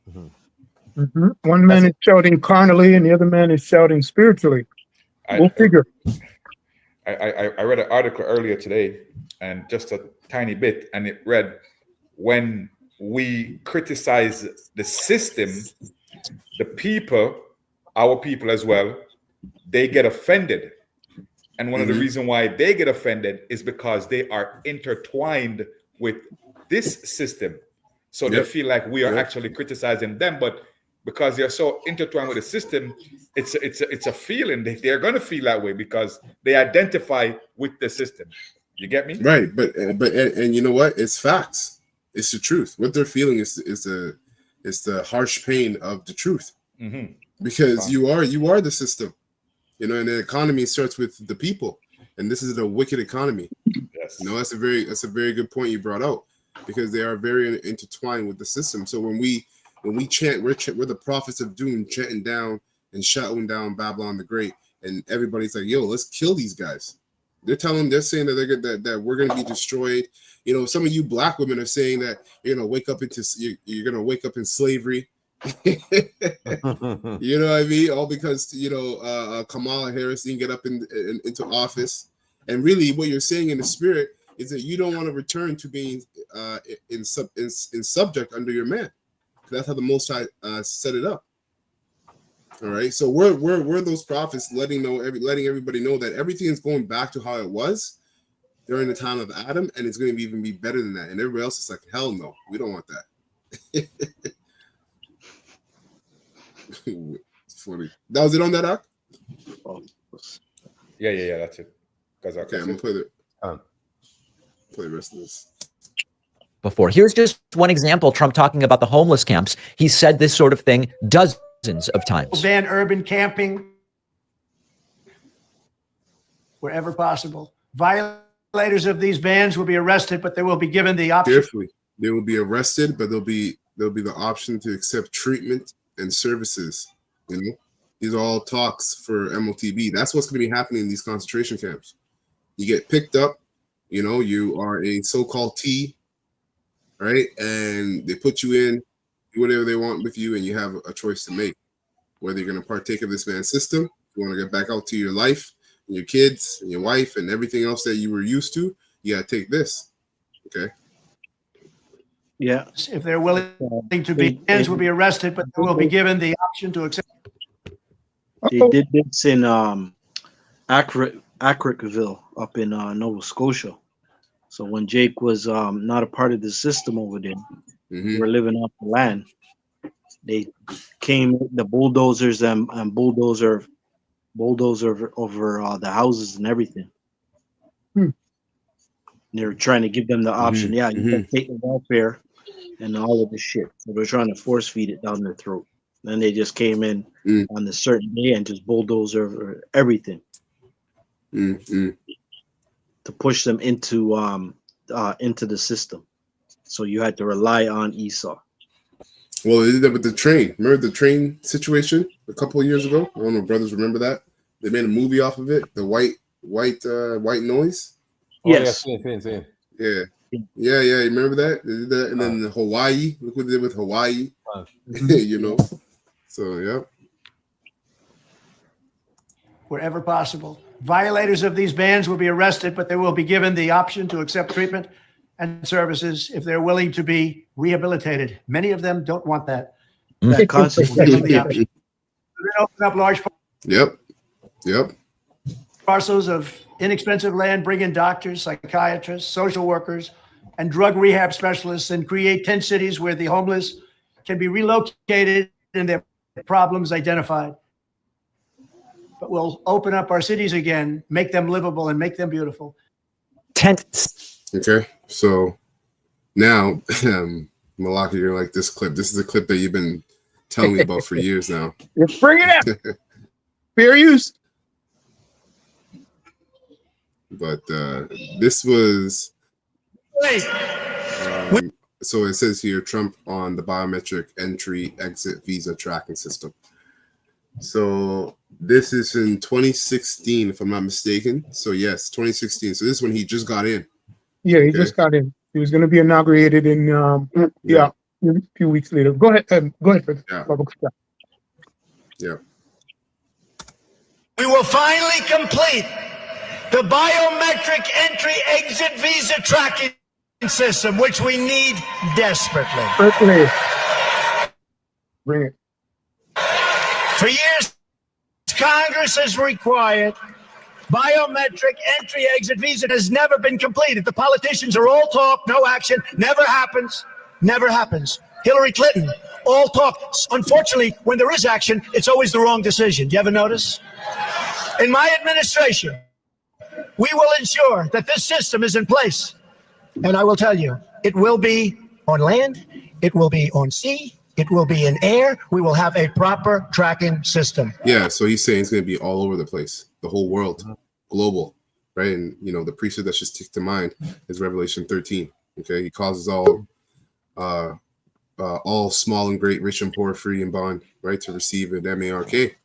Mhm. One man is shouting carnally, and the other man is shouting spiritually. Go figure. I read an article earlier today, and just a tiny bit, and it read, when we criticize the system, the people, our people as well, they get offended. And one of the reasons why they get offended is because they are intertwined with this system. So they feel like we are actually criticizing them, but because they're so intertwined with the system, it's a feeling. They're going to feel that way because they identify with the system. You get me? Right, but you know what? It's facts. It's the truth. What they're feeling is the harsh pain of the truth. Mm-hmm. Because you are the system, you know, and the economy starts with the people, and this is a wicked economy. Yes. You know, that's a very good point you brought out, because they are very intertwined with the system. So when we chant, we're the prophets of doom, chanting down and shouting down Babylon the Great, and everybody's like, "Yo, let's kill these guys." They're saying that that we're going to be destroyed. You know, some of you black women are saying that you're going to wake up in slavery. You know what I mean? All because, you know, Kamala Harris didn't get up into office. And really what you're saying in the spirit is that you don't want to return to being in subject under your man. That's how the Most High set it up. All right, so we're those prophets letting everybody know that everything is going back to how it was during the time of Adam, and it's going to even be better than that. And everybody else is like, hell no, we don't want that. It's funny. That was it on that, Doc? Yeah, that's it. Okay, I'm gonna play the rest of this. Before. Here's just one example. Trump talking about the homeless camps. He said this sort of thing dozens of times. Ban urban camping wherever possible. Violators of these bans will be arrested, but they will be given the option. Carefully, they will be arrested, but there'll be the option to accept treatment and services. You know, these are all talks for MOTB. That's what's going to be happening in these concentration camps. You get picked up. You know, you are a so-called T, right? And they put you in, do whatever they want with you, and you have a choice to make. Whether you're going to partake of this man's system, you want to get back out to your life, and your kids, and your wife, and everything else that you were used to, you got to take this. Okay? Yeah. If they're willing to be bans, will be arrested, but they will be given the option to accept. They did this in Acreville up in Nova Scotia. So when Jake was not a part of the system over there, we were living off the land. They came, the bulldozers and bulldozer over the houses and everything. Hmm. They were trying to give them the option. Yeah, you can take the welfare and all of the shit. So they're trying to force feed it down their throat. Then they just came in on a certain day and just bulldoze over everything to push them into the system. So you had to rely on Esau. Well, they did that with the train. Remember the train situation a couple of years ago? I don't know if brothers remember that. They made a movie off of it. The white noise. Oh, yeah, Yes. same. Yeah. Yeah, yeah. Remember that? They did that? And then Hawaii. Look what they did with Hawaii. You know. So yeah. Wherever possible. Violators of these bans will be arrested, but they will be given the option to accept treatment and services if they're willing to be rehabilitated. Many of them don't want that. That concept. We'll give them the option. Then open up large Yep. Yep. parcels of inexpensive land, bring in doctors, psychiatrists, social workers, and drug rehab specialists, and create 10 cities where the homeless can be relocated and their problems identified. But we'll open up our cities again, make them livable, and make them beautiful. Okay. So now, Malaki, you're gonna like this clip. This is a clip that you've been telling me about for years now. Let's bring it up. Fair use. But this was Wait, so it says here Trump on the biometric entry exit visa tracking system. So this is in 2016, if I'm not mistaken. So yes, 2016. So this is when he just got in. Yeah, he Okay. just got in. He was going to be inaugurated in a few weeks later. Go ahead. Go ahead. Yeah. Yeah. We will finally complete the biometric entry exit visa tracking system, which we need desperately. Certainly. Bring it. For years, Congress has required biometric entry exit visa has never been completed. The politicians are all talk, no action, never happens, never happens. Hillary Clinton, all talk. Unfortunately, when there is action, it's always the wrong decision. Do you ever notice? In my administration, we will ensure that this system is in place. And I will tell you, it will be on land, it will be on sea, it will be in air. We will have a proper tracking system. Yeah, so he's saying it's going to be all over the place, the whole world, global, right? And you know, the precept that should stick to mind is Revelation 13. Okay, he causes all small and great, rich and poor, free and bond, right, to receive an M-A-R-K,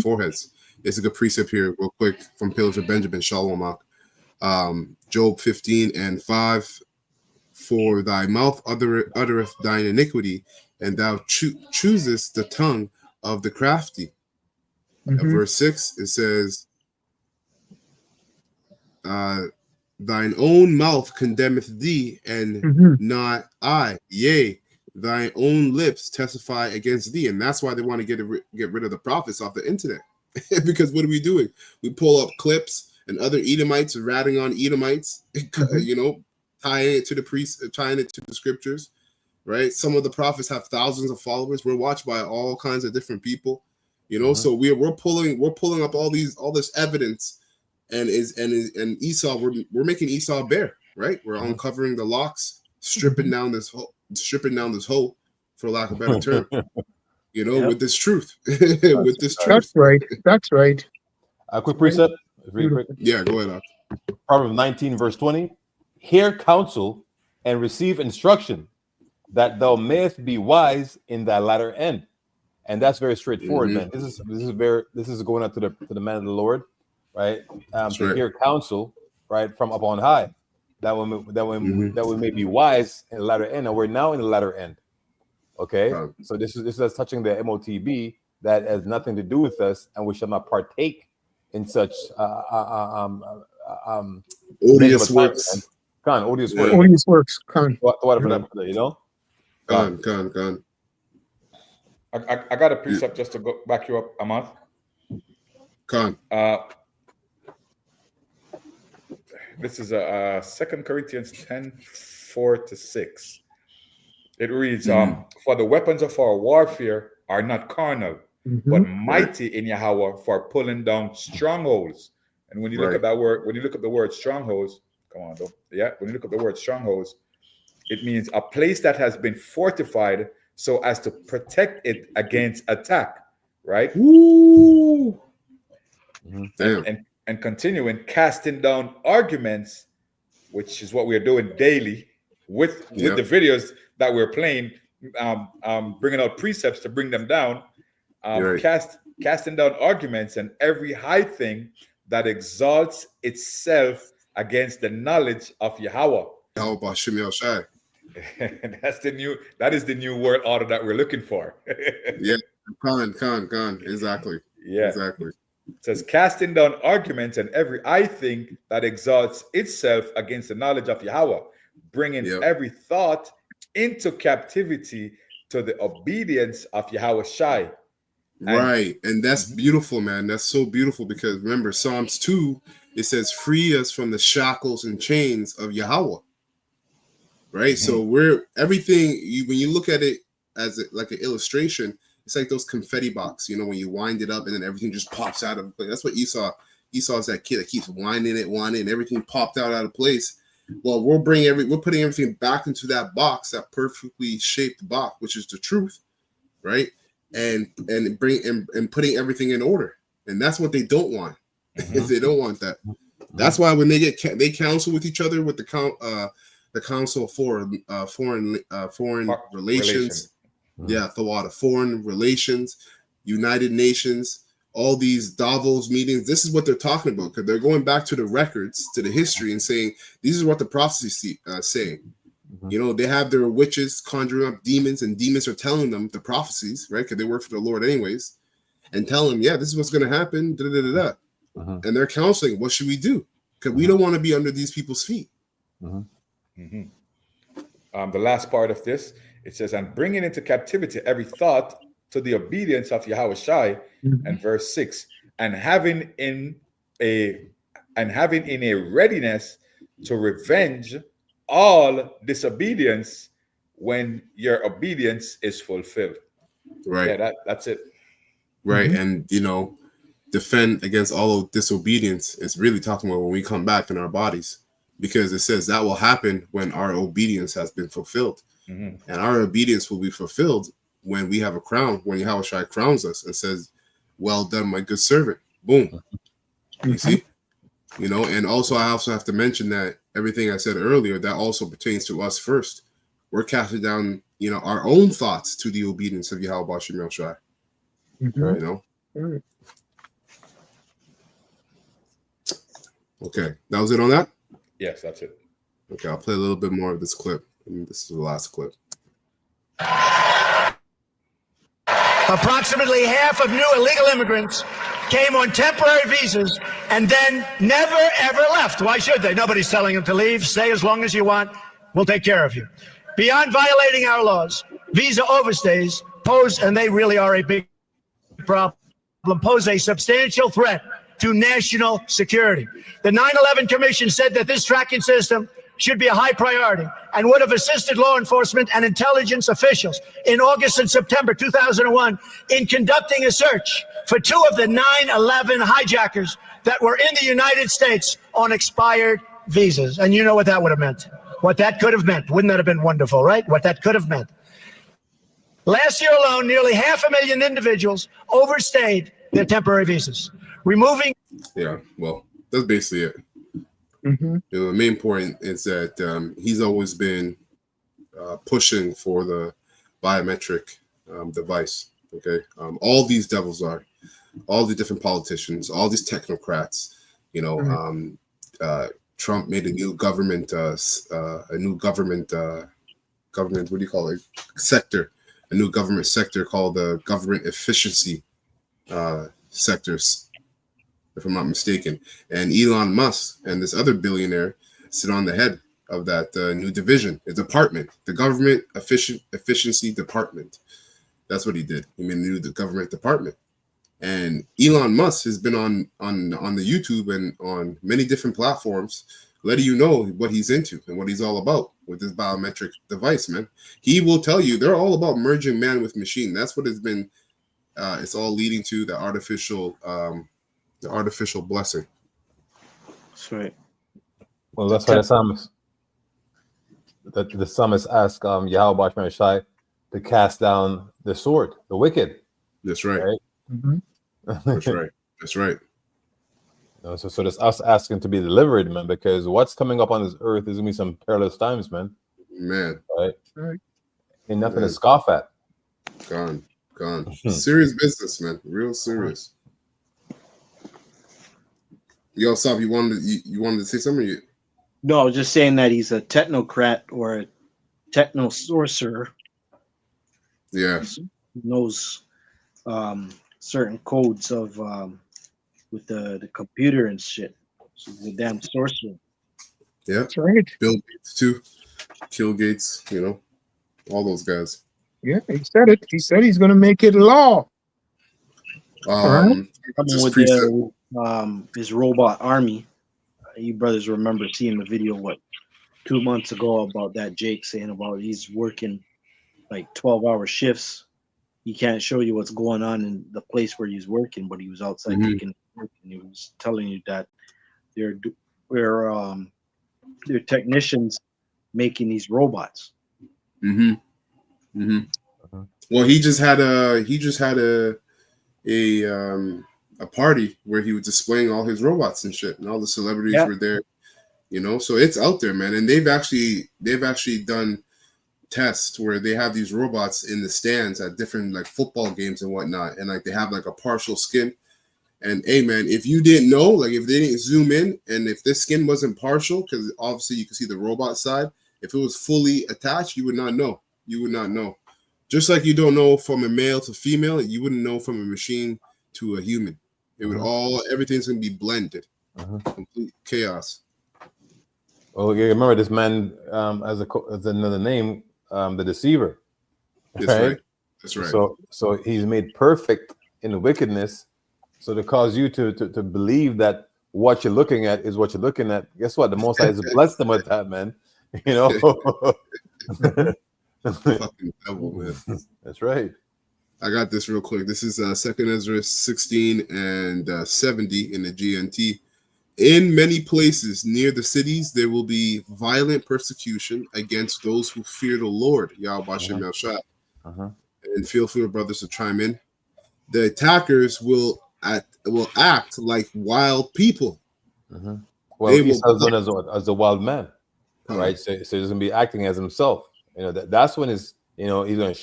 foreheads. It's a good precept here, real quick, from Pillars of Benjamin, Shalom. Job 15:5. For thy mouth uttereth thine iniquity, and thou choosest the tongue of the crafty. Verse 6, it says, thine own mouth condemneth thee, and not I. Yea, thine own lips testify against thee. And that's why they want to get rid of the prophets off the internet. Because what are we doing? We pull up clips and other Edomites ratting on Edomites, you know, tying it to the scriptures, right? Some of the prophets have thousands of followers. We're watched by all kinds of different people, you know. So we're pulling up all this evidence, and Esau, we're making Esau bare, right? We're uncovering the locks, stripping down this hole, for lack of a better term, you know, with this truth, with this truth. That's right. A quick precept, really quick. Yeah, go ahead. Proverbs 19, verse 20. Hear counsel and receive instruction, that thou mayest be wise in thy latter end. And that's very straightforward, man. This is going out to the man of the Lord, right? To hear counsel, right, from up on high, that we may be wise in the latter end, and we're now in the latter end. Okay, so this is touching the MOTB that has nothing to do with us, and we shall not partake in such odious works. Odious works. Odious works. Whatever that, you know. Gone. I got a precept just to go back you up, Ahmad. This is 2 Corinthians 10:4-6. It reads, for the weapons of our warfare are not carnal, but mighty in Yahweh for pulling down strongholds. And when you look at that word, when you look at the word strongholds, when you look at the word strongholds, it means a place that has been fortified so as to protect it against attack, right? Woo! And continuing, casting down arguments, which is what we're doing daily with the videos that we're playing, bringing out precepts to bring them down, casting down arguments and every high thing that exalts itself against the knowledge of Yahweh. How about Shimei Shai? That is the new world order that we're looking for. Yeah, Khan. Exactly. Yeah. Exactly. It says, casting down arguments and every I think that exalts itself against the knowledge of Yahweh, bringing every thought into captivity to the obedience of Yahweh Shai. Right. And that's beautiful, man. That's so beautiful because remember, Psalms 2, it says, free us from the shackles and chains of Yahweh. Right. So we're everything when you look at it as like an illustration, it's like those confetti box, you know, when you wind it up and then everything just pops out of place. That's what Esau is that kid that keeps winding it, and everything popped out of place. Well, we're putting everything back into that box, that perfectly shaped box, which is the truth, right? And putting everything in order. And that's what they don't want. They don't want that. That's why when they counsel with each other with the Council for Foreign Relations. Yeah, the Foreign Relations, United Nations, all these Davos meetings. This is what they're talking about because they're going back to the records, to the history, and saying these is what the prophecies saying. You know, they have their witches conjuring up demons, and demons are telling them the prophecies, right? Because they work for the Lord anyways, and telling them, yeah, this is what's going to happen. And they're counseling, what should we do? Because we don't want to be under these people's feet. The last part of this, it says, and bringing into captivity every thought to the obedience of Yahweh Shai, and verse 6, and having in a readiness to revenge all disobedience when your obedience is fulfilled. Right. Yeah, that's it. Right. And you know, defend against all of disobedience is really talking about when we come back in our bodies, because it says that will happen when our obedience has been fulfilled. And our obedience will be fulfilled when we have a crown, when Yahweh Shai crowns us and says, well done, my good servant. Boom. You see? You know, and also I also have to mention that everything I said earlier, that also pertains to us first. We're casting down, you know, our own thoughts to the obedience of Yahweh Shai. You know? Okay. That was it on that? Yes, that's it. Okay, I'll play a little bit more of this clip. And this is the last clip. Approximately half of new illegal immigrants came on temporary visas and then never, ever left. Why should they? Nobody's telling them to leave. Stay as long as you want. We'll take care of you. Beyond violating our laws, visa overstays pose, and they really are a big problem, pose a substantial threat to national security. The 9/11 Commission said that this tracking system should be a high priority and would have assisted law enforcement and intelligence officials in August and September 2001 in conducting a search for two of the 9/11 hijackers that were in the United States on expired visas. And you know what that would have meant, what that could have meant. Wouldn't that have been wonderful, right? What that could have meant. Last year alone, nearly 500,000 individuals overstayed their temporary visas, removing. Yeah, well, that's basically it. You know, the main point is that he's always been pushing for the biometric device. Okay, all these devils are, all the different politicians, all these technocrats. You know, Trump made a new government, government. What do you call it? Sector, a new government sector called the government efficiency sectors, if I'm not mistaken. And Elon Musk and this other billionaire sit on the head of that new division, a department, the government efficiency department. That's what he did. He made a new government department. And Elon Musk has been on the YouTube and on many different platforms, letting you know what he's into and what he's all about with this biometric device, man. He will tell you they're all about merging man with machine. That's what it's been. It's all leading to the artificial blessing. That's right. Well, that's why the psalmist asked Yahweh Shai to cast down the sword, the wicked. That's right. That's right. That's right. So that's us asking to be delivered, man, because what's coming up on this earth is gonna be some perilous times, man. Man. Right? Ain't nothing to scoff at. Gone. Serious business, man. Real serious. Yo, Sop, you wanted to say something? No, I was just saying that he's a technocrat or a techno sorcerer. Yeah. He knows certain codes of with the computer and shit. So he's a damn sorcerer. Yeah. That's right. Bill Gates too. Kill Gates, all those guys. Yeah, he said it. He said he's going to make it law. Coming Just with his robot army. You brothers remember seeing the video 2 months ago about that Jake saying about he's working like 12-hour shifts. He can't show you what's going on in the place where he's working, but he was outside taking work, and he was telling you that they're technicians making these robots. Well, he just had a party where he was displaying all his robots and shit, and all the celebrities were there. So it's out there, man. And they've actually done tests where they have these robots in the stands at different like football games and whatnot, and like they have like a partial skin. And hey, man, if you didn't know, like if they didn't zoom in, and if this skin wasn't partial, because obviously you can see the robot side, if it was fully attached, you would not know. You would not know. Just like you don't know from a male to female, you wouldn't know from a machine to a human. It would everything's gonna be blended, complete chaos. Well, you remember this man as another name, the deceiver. That's right. That's right. So he's made perfect in the wickedness, so to cause you to believe that what you're looking at is what you're looking at. Guess what? The Most High has blessed them with that, man. Fucking devil, man. That's right. I got this real quick. This is 2nd Ezra 16 and 70 in the GNT. In many places near the cities, there will be violent persecution against those who fear the Lord, Yahweh Bashem Yahshua. And feel free, brothers, to chime in. The attackers will act like wild people. Well, he's known as a wild man, right? So he's going to be acting as himself. That's when he's going to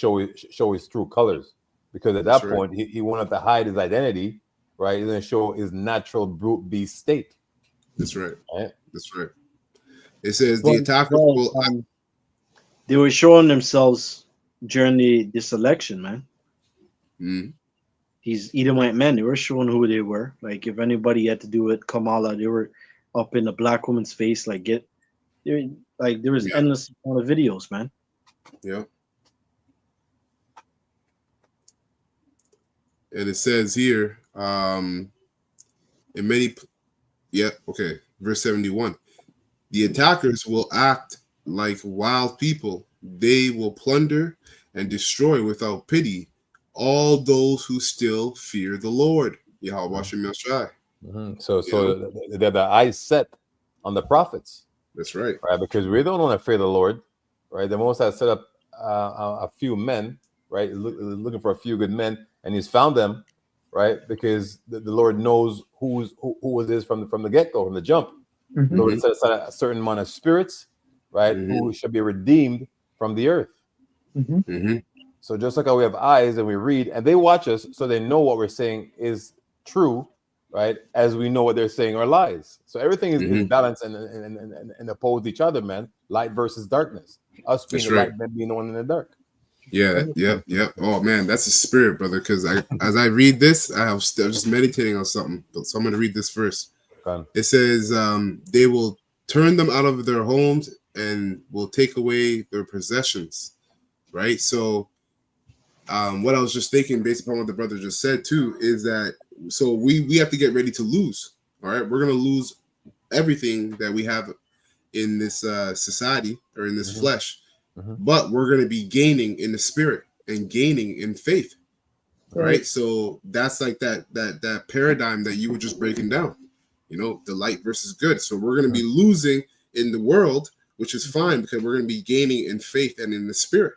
show his true colors, because at that point he won't have to hide his identity, right? He's going to show his natural brute beast state. That's right. That's right. It says the attackers will. They were showing themselves during this election, man. These Edomite men, they were showing who they were. Like if anybody had to do with Kamala, they were up in the black woman's face. There was endless amount of videos, man. Yeah. And it says here, verse 71. The attackers will act like wild people. They will plunder and destroy without pity all those who still fear the Lord. Yahweh Hashem Yahshua. So they have the eyes set on the prophets. That's right. Right, because we don't want to fear the Lord, right? The Most High set up a few men, right? Looking for a few good men, and he's found them, right? Because the Lord knows who it is from the get-go, from the jump. The Lord set aside a certain amount of spirits, right, who should be redeemed from the earth. So just like how we have eyes and we read, and they watch us, so they know what we're saying is true, right? As we know what they're saying are lies. So everything is balanced and oppose each other, man. Light versus darkness. Us being the light, them being the one in the dark. Yeah. Oh man, that's a spirit, brother. Because as I read this, I was just meditating on something. So I'm going to read this first. It says, they will turn them out of their homes and will take away their possessions. Right. So what I was just thinking, based upon what the brother just said too, is that so we have to get ready to lose. All right, we're gonna lose everything that we have in this society or in this flesh, but we're gonna be gaining in the spirit and gaining in faith. Right. So that's like that paradigm that you were just breaking down. The light versus good. So we're gonna be losing in the world, which is fine because we're gonna be gaining in faith and in the spirit.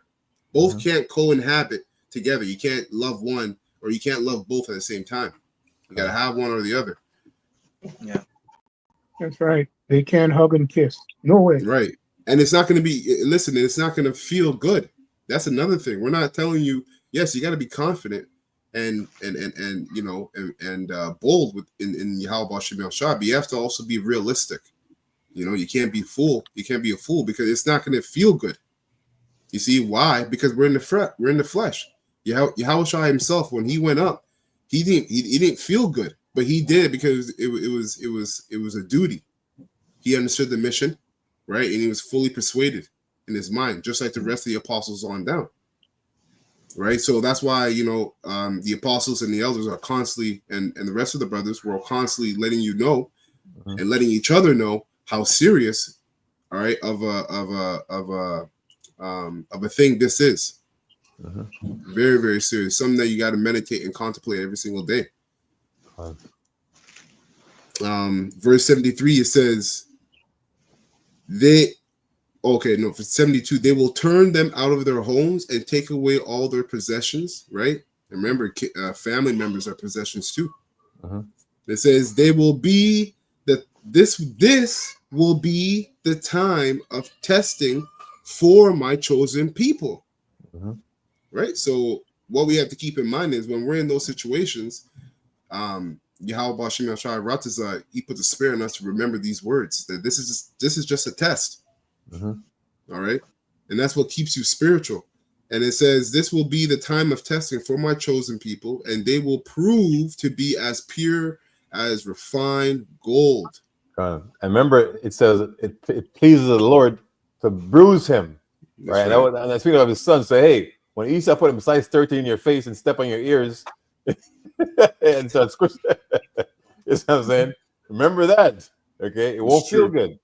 Both can't co-inhabit together. You can't love one or you can't love both at the same time. You got to have one or the other. Yeah. That's right. They can't hug and kiss. No way. Right. And it's not going to be, it's not going to feel good. That's another thing. We're not telling you, yes, you got to be confident, and bold in Yahweh Shem Shah, but you have to also be realistic. You can't be fool. You can't be a fool because it's not going to feel good. You see why? Because we're in the flesh. Yahweh Shah himself, when he went up, he didn't feel good, but he did because it was a duty. He understood the mission, right, and he was fully persuaded in his mind, just like the rest of the apostles on down. Right, so that's why the apostles and the elders are constantly, and the rest of the brothers were constantly letting you know, and letting each other know how serious, all right, of a thing this is. Very, very serious. Something that you got to meditate and contemplate every single day. Verse 73, it says, for 72, they will turn them out of their homes and take away all their possessions, right? And remember, family members are possessions too. It says they will be this will be the time of testing for my chosen people. Right? So what we have to keep in mind is when we're in those situations, Yahweh Shem Yahshua Ratazah, he put the spirit in us to remember these words, that this is just a test. All right? And that's what keeps you spiritual. And it says, this will be the time of testing for my chosen people, and they will prove to be as pure as refined gold. And remember, it says it pleases the Lord to bruise him. Right? And I speak of his son, say, hey, when Esau put him size 13 in your face and step on your ears and start squishing, you know what I'm saying? Remember that. Okay, it won't feel good.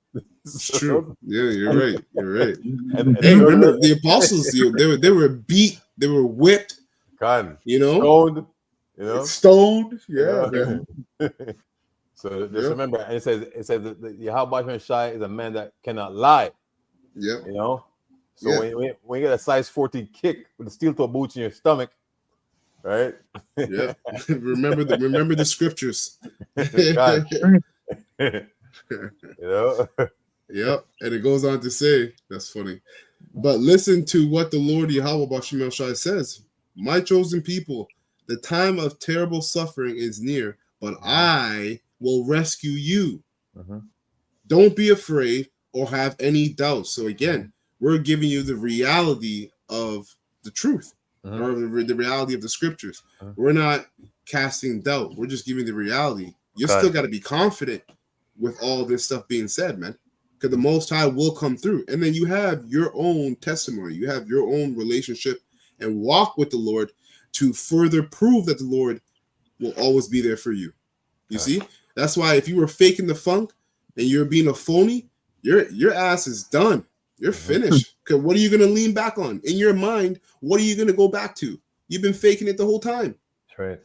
It's true. Yeah, you're right. You're right. And remember, the apostles, they were beat, they were whipped, stoned, stoned. Yeah. So just remember, and it says that Yahweh Shai is a man that cannot lie. Yeah. So when you get a size 14 kick with a steel toe boots in your stomach, right? Yeah. remember the scriptures. Yep. And it goes on to say, that's funny. But listen to what the Lord Yahweh Bashim Shai says. My chosen people, the time of terrible suffering is near, but I will rescue you. Don't be afraid or have any doubts. So again, we're giving you the reality of the truth, or the reality of the scriptures. We're not casting doubt. We're just giving the reality. You still got to be confident with all this stuff being said, man, because the Most High will come through. And then you have your own testimony. You have your own relationship and walk with the Lord to further prove that the Lord will always be there for you. You see? That's why if you were faking the funk and you're being a phony, your ass is done. You're finished. Because what are you going to lean back on? In your mind, what are you going to go back to? You've been faking it the whole time. That's right.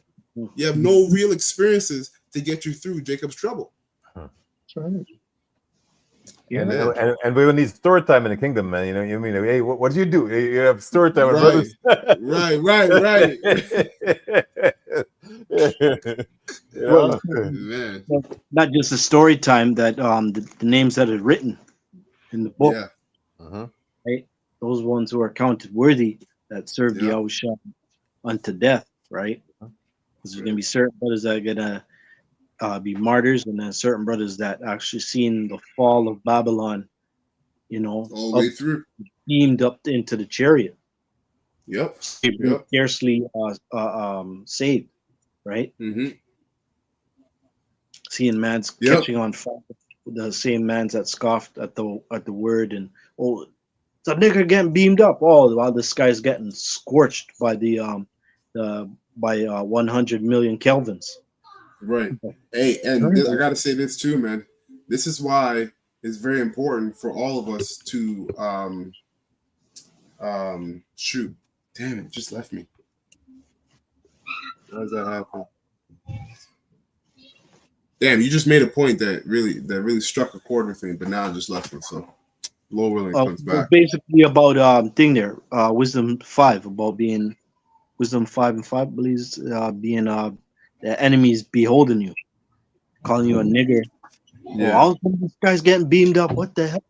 You have no real experiences to get you through Jacob's trouble. That's right. And we will need story time in the kingdom, man. You mean, hey, what did you do? You have story time with brothers. Right. Man. Not just the story time, that the names that are written in the book, right? Those ones who are counted worthy that served the Yahushua unto death, right? Because there's gonna be certain brothers that are gonna be martyrs, and then certain brothers that actually seen the fall of Babylon, all the way through, beamed up into the chariot. Yep. Scarcely saved, right? Seeing man's catching on fire, the same man's that scoffed at the word, and it's a nigga getting beamed up. While this guy's getting scorched by by 100 million kelvins. Right. Hey, and I gotta say this too, man. This is why it's very important for all of us to shoot. Damn it, just left me. How does that happen? Damn, you just made a point that really struck a chord with me, but now I just left me. So Lord willing comes back. Basically about thing there, wisdom 5, about being wisdom 5 and 5 believes being the enemies beholding you, calling you a nigger. Yeah. All this guy's getting beamed up. What the hell?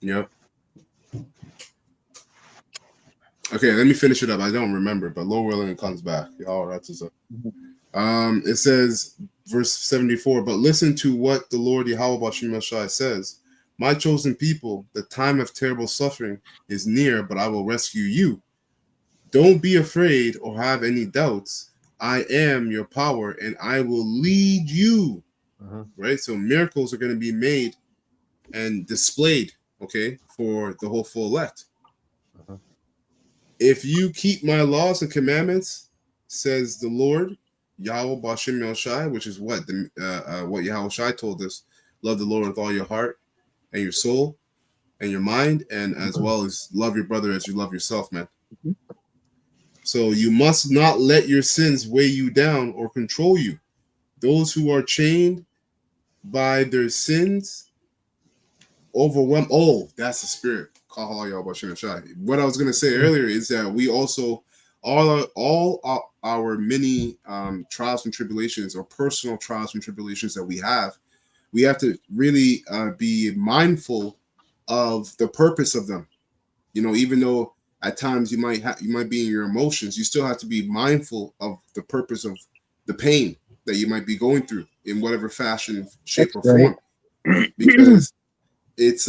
Yep. Okay, let me finish it up. I don't remember, but Lord willing, it comes back. Y'all, that's what's up. It says, verse 74, but listen to what the Lord Yahweh Bashim Shai says. My chosen people, the time of terrible suffering is near, but I will rescue you. Don't be afraid or have any doubts. I am your power, and I will lead you. Right? So miracles are going to be made and displayed, okay, for the whole full elect. If you keep my laws and commandments, says the Lord, Yahweh Bashim Shai, which is what what Yahweh Shai told us, love the Lord with all your heart and your soul and your mind, and as well as love your brother as you love yourself, man. So you must not let your sins weigh you down or control you. Those who are chained by their sins overwhelm. Oh, that's the spirit. What I was going to say earlier is that we also, all our many trials and tribulations, or personal trials and tribulations that we have to really be mindful of the purpose of them. You know, even though at times you might be in your emotions, you still have to be mindful of the purpose of the pain that you might be going through in whatever fashion, shape, or form, because it's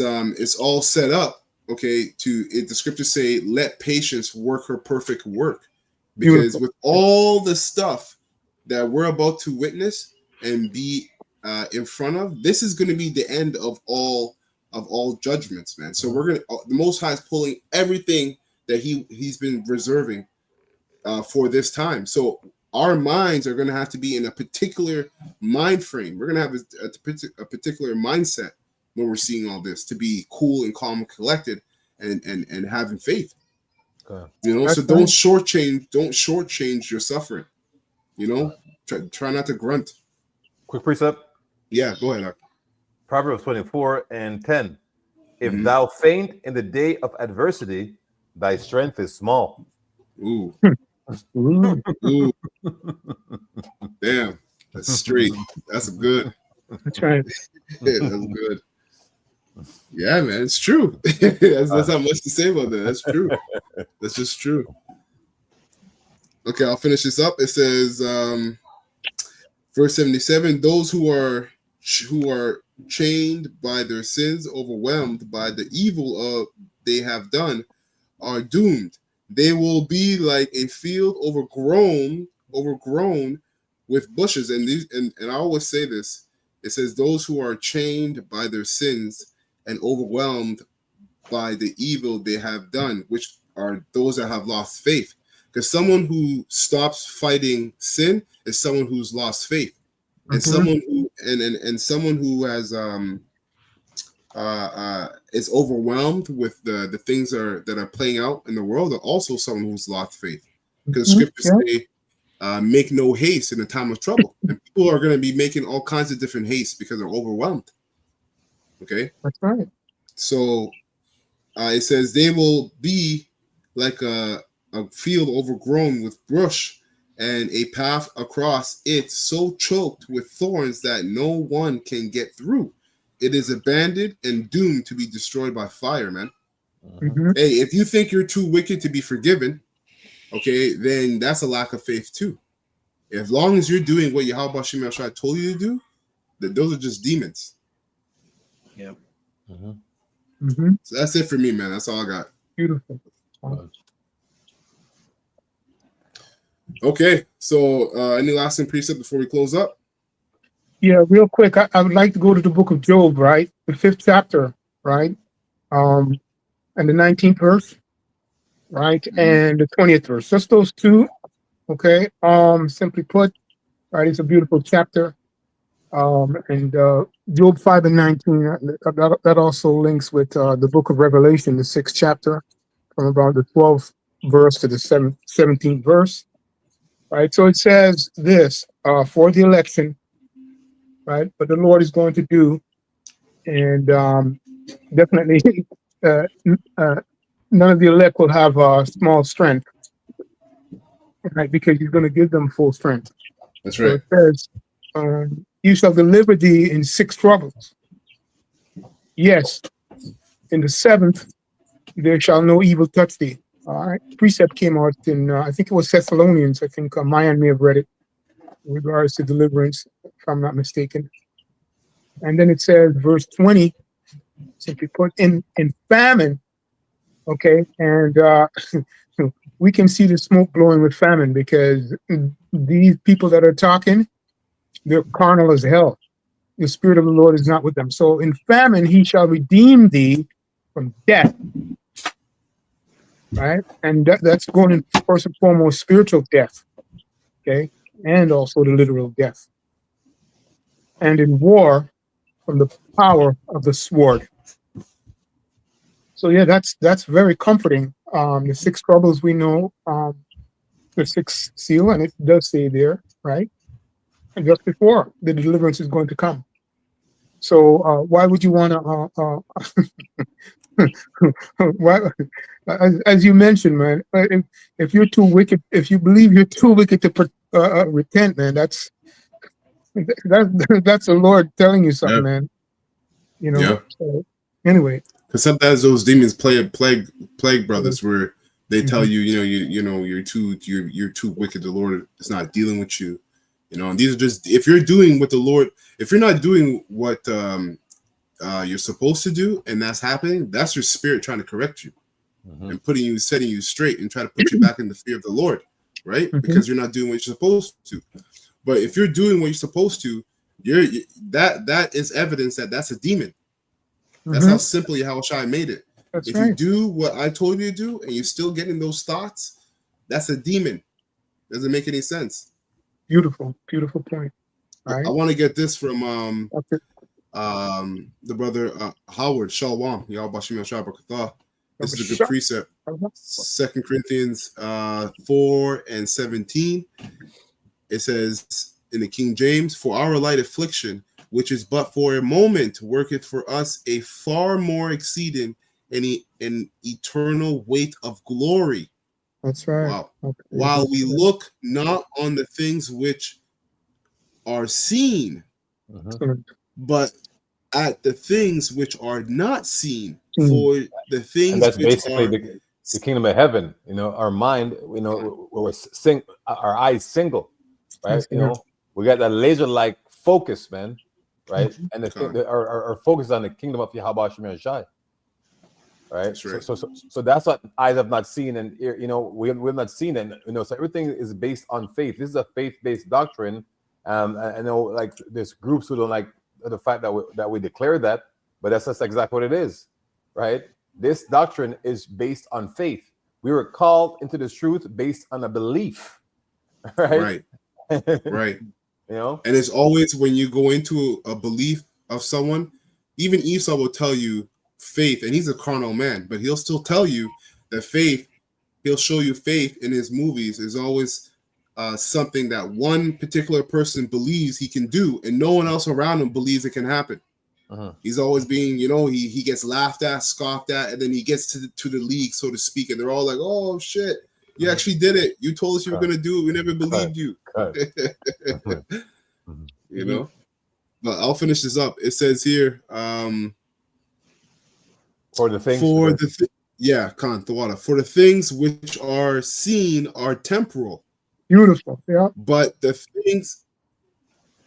all set up. Okay, the scriptures say, let patience work her perfect work. Because with all the stuff that we're about to witness and be in front of, this is going to be the end of all judgments, man. So the Most High is pulling everything that he's been reserving for this time. So our minds are going to have to be in a particular mind frame. We're going to have a particular mindset when we're seeing all this, to be cool and calm and collected and having faith. Okay. You know, so don't shortchange your suffering. You know, try not to grunt. Quick precept. Yeah, go ahead. Proverbs 24:10. If thou faint in the day of adversity, thy strength is small. Ooh. Ooh. Damn, that's straight. That's good. That's right. Yeah, that's good. Yeah, man, it's true. That's not much to say about that. That's true. That's just true. Okay, I'll finish this up. It says, verse 77: those who are chained by their sins, overwhelmed by the evil they have done, are doomed. They will be like a field overgrown with bushes. And I always say this. It says, those who are chained by their sins and overwhelmed by the evil they have done, which are those that have lost faith. Because someone who stops fighting sin is someone who's lost faith, and someone who and someone who has is overwhelmed with the things that are playing out in the world are also someone who's lost faith. Because scriptures say, make no haste in the time of trouble, and people are going to be making all kinds of different haste because they're overwhelmed. Okay, that's right. So it says they will be like a field overgrown with brush, and a path across it so choked with thorns that no one can get through. It is abandoned and doomed to be destroyed by fire, man. Hey, if you think you're too wicked to be forgiven, okay, then that's a lack of faith too. As long as you're doing what Yahweh Shem Shai told you to do, those are just demons. Yeah. So that's it for me, man. That's all I got. Beautiful. Okay, so any last precept before we close up? Yeah, real quick, I would like to go to the book of Job, right? The 5th chapter, right? And the 19th verse, right? And the 20th verse. Just those two, okay? Simply put, right, it's a beautiful chapter. And Job 5 and 19, that also links with the book of Revelation, the 6th chapter, from about the 12th verse to the 17th verse. Right, so it says this for the election, right? But the Lord is going to do, and definitely none of the elect will have small strength, right? Because He's going to give them full strength. That's right. So it says, "You shall deliver thee in 6 troubles. Yes, in the 7th there shall no evil touch thee. Precept came out in, I think it was Thessalonians. I think Mayan may have read it in regards to deliverance, if I'm not mistaken. And then it says, verse 20, simply put, in famine, okay, and we can see the smoke blowing with famine because these people that are talking, they're carnal as hell. The Spirit of the Lord is not with them. So in famine, he shall redeem thee from death. Right? And that's going in first and foremost spiritual death. Okay? And also the literal death. And in war, from the power of the sword. So yeah, that's very comforting. The 6 troubles we know, the 6th seal, and it does say there, right? And just before the deliverance is going to come. So why would you want to? Why, as you mentioned, man, if you're too wicked, if you believe you're too wicked to repent, man, that's the Lord telling you something, man. You know. Yeah. So, anyway. Because sometimes those demons plague brothers, where they tell you, you're too wicked. The Lord is not dealing with you, And these are just, if you're doing what the Lord, if you're not doing what you're supposed to do, and that's happening, that's your spirit trying to correct you and setting you straight and try to put you back in the fear of the Lord, right? Because you're not doing what you're supposed to. But if you're doing what you're supposed to, that is evidence that that's a demon. That's how simply Yahushua made it. That's if right. you do what I told you to do and you're still getting those thoughts, that's a demon. Doesn't make any sense. Beautiful point. All right. I want to get this from the brother Howard Shalom. This is a good precept. 2 Corinthians 4:17. It says in the King James, "For our light affliction, which is but for a moment, worketh for us a far more exceeding an eternal weight of glory." That's right. Wow. Okay. While we look not on the things which are seen, but at the things which are not seen. For the things, and that's which basically are the kingdom of heaven. Our mind, our eyes single, right? We got that laser-like focus, man, right? And our focus on the kingdom of Yahweh Shem Shai. Right. That's right. So that's what eyes have not seen, and we've not seen it. So everything is based on faith. This is a faith-based doctrine. I know, like, there's groups who don't like the fact that we declare that, but that's exactly what it is, right? This doctrine is based on faith. We were called into this truth based on a belief, right? Right. And it's always when you go into a belief of someone, even Esau will tell you faith, and he's a carnal man, but he'll still tell you that faith, he'll show you faith in his movies is always something that one particular person believes he can do, and no one else around him believes it can happen. He's always being, he gets laughed at, scoffed at, and then he gets to the league, so to speak, and they're all like, "Oh shit, you actually did it. You told us you were going to do it. We never believed you." But I'll finish this up. It says here, for the things, for the things which are seen are temporal. Beautiful, yeah. But the things,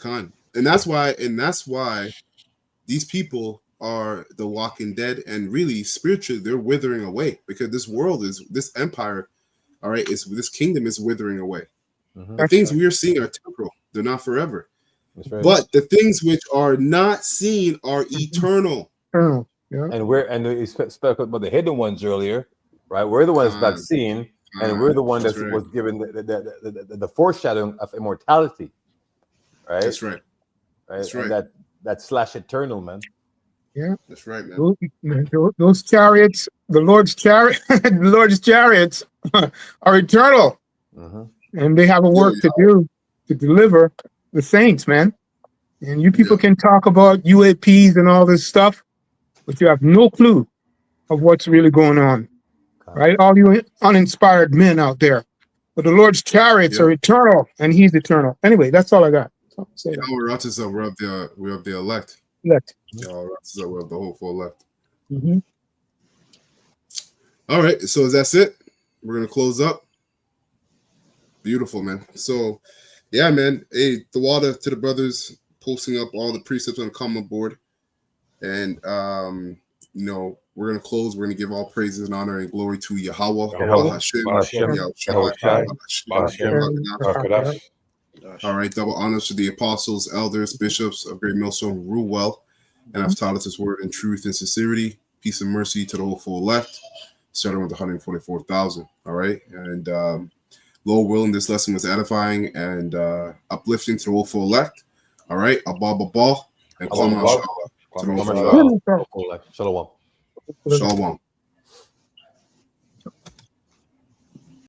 and that's why these people are the walking dead, and really spiritually they're withering away, because this empire, all right, this kingdom is withering away. The things we are seeing are temporal; they're not forever. Right. But the things which are not seen are eternal. Yeah. And we spoke about the hidden ones earlier, right? We're the ones not seen, and we're the one that was given the foreshadowing of immortality, right? That's right. That's right. And that slash eternal, man. Yeah, that's right, man. Those chariots, the Lord's chariot, the Lord's chariots are eternal, and they have a work to do to deliver the saints, man. And you people can talk about UAPs and all this stuff, but you have no clue of what's really going on, right? All you uninspired men out there. But the Lord's chariots are eternal, and He's eternal. Anyway, that's all I got. We're of the elect. Elect. We're of the hopeful elect. All right, so that's it. we're gonna close up. Beautiful, man. So, yeah, man. Hey, the water to the brothers posting up all the precepts on the comment board, and you know, we're gonna close. We're gonna give all praises and honor and glory to Yahweh, Yahweh, Hashem, Hashem, Yahweh Shai, Hashem. Barkadash. All right, double honors to the apostles, elders, bishops of Great Millstone, rule well, and have taught us His word in truth and sincerity. Peace and mercy to the whole full elect, starting with 144,000. All right, and Lord willing, this lesson was edifying and uplifting to the whole full elect. All right, Abba, and Shalom. Shalom. Shalom.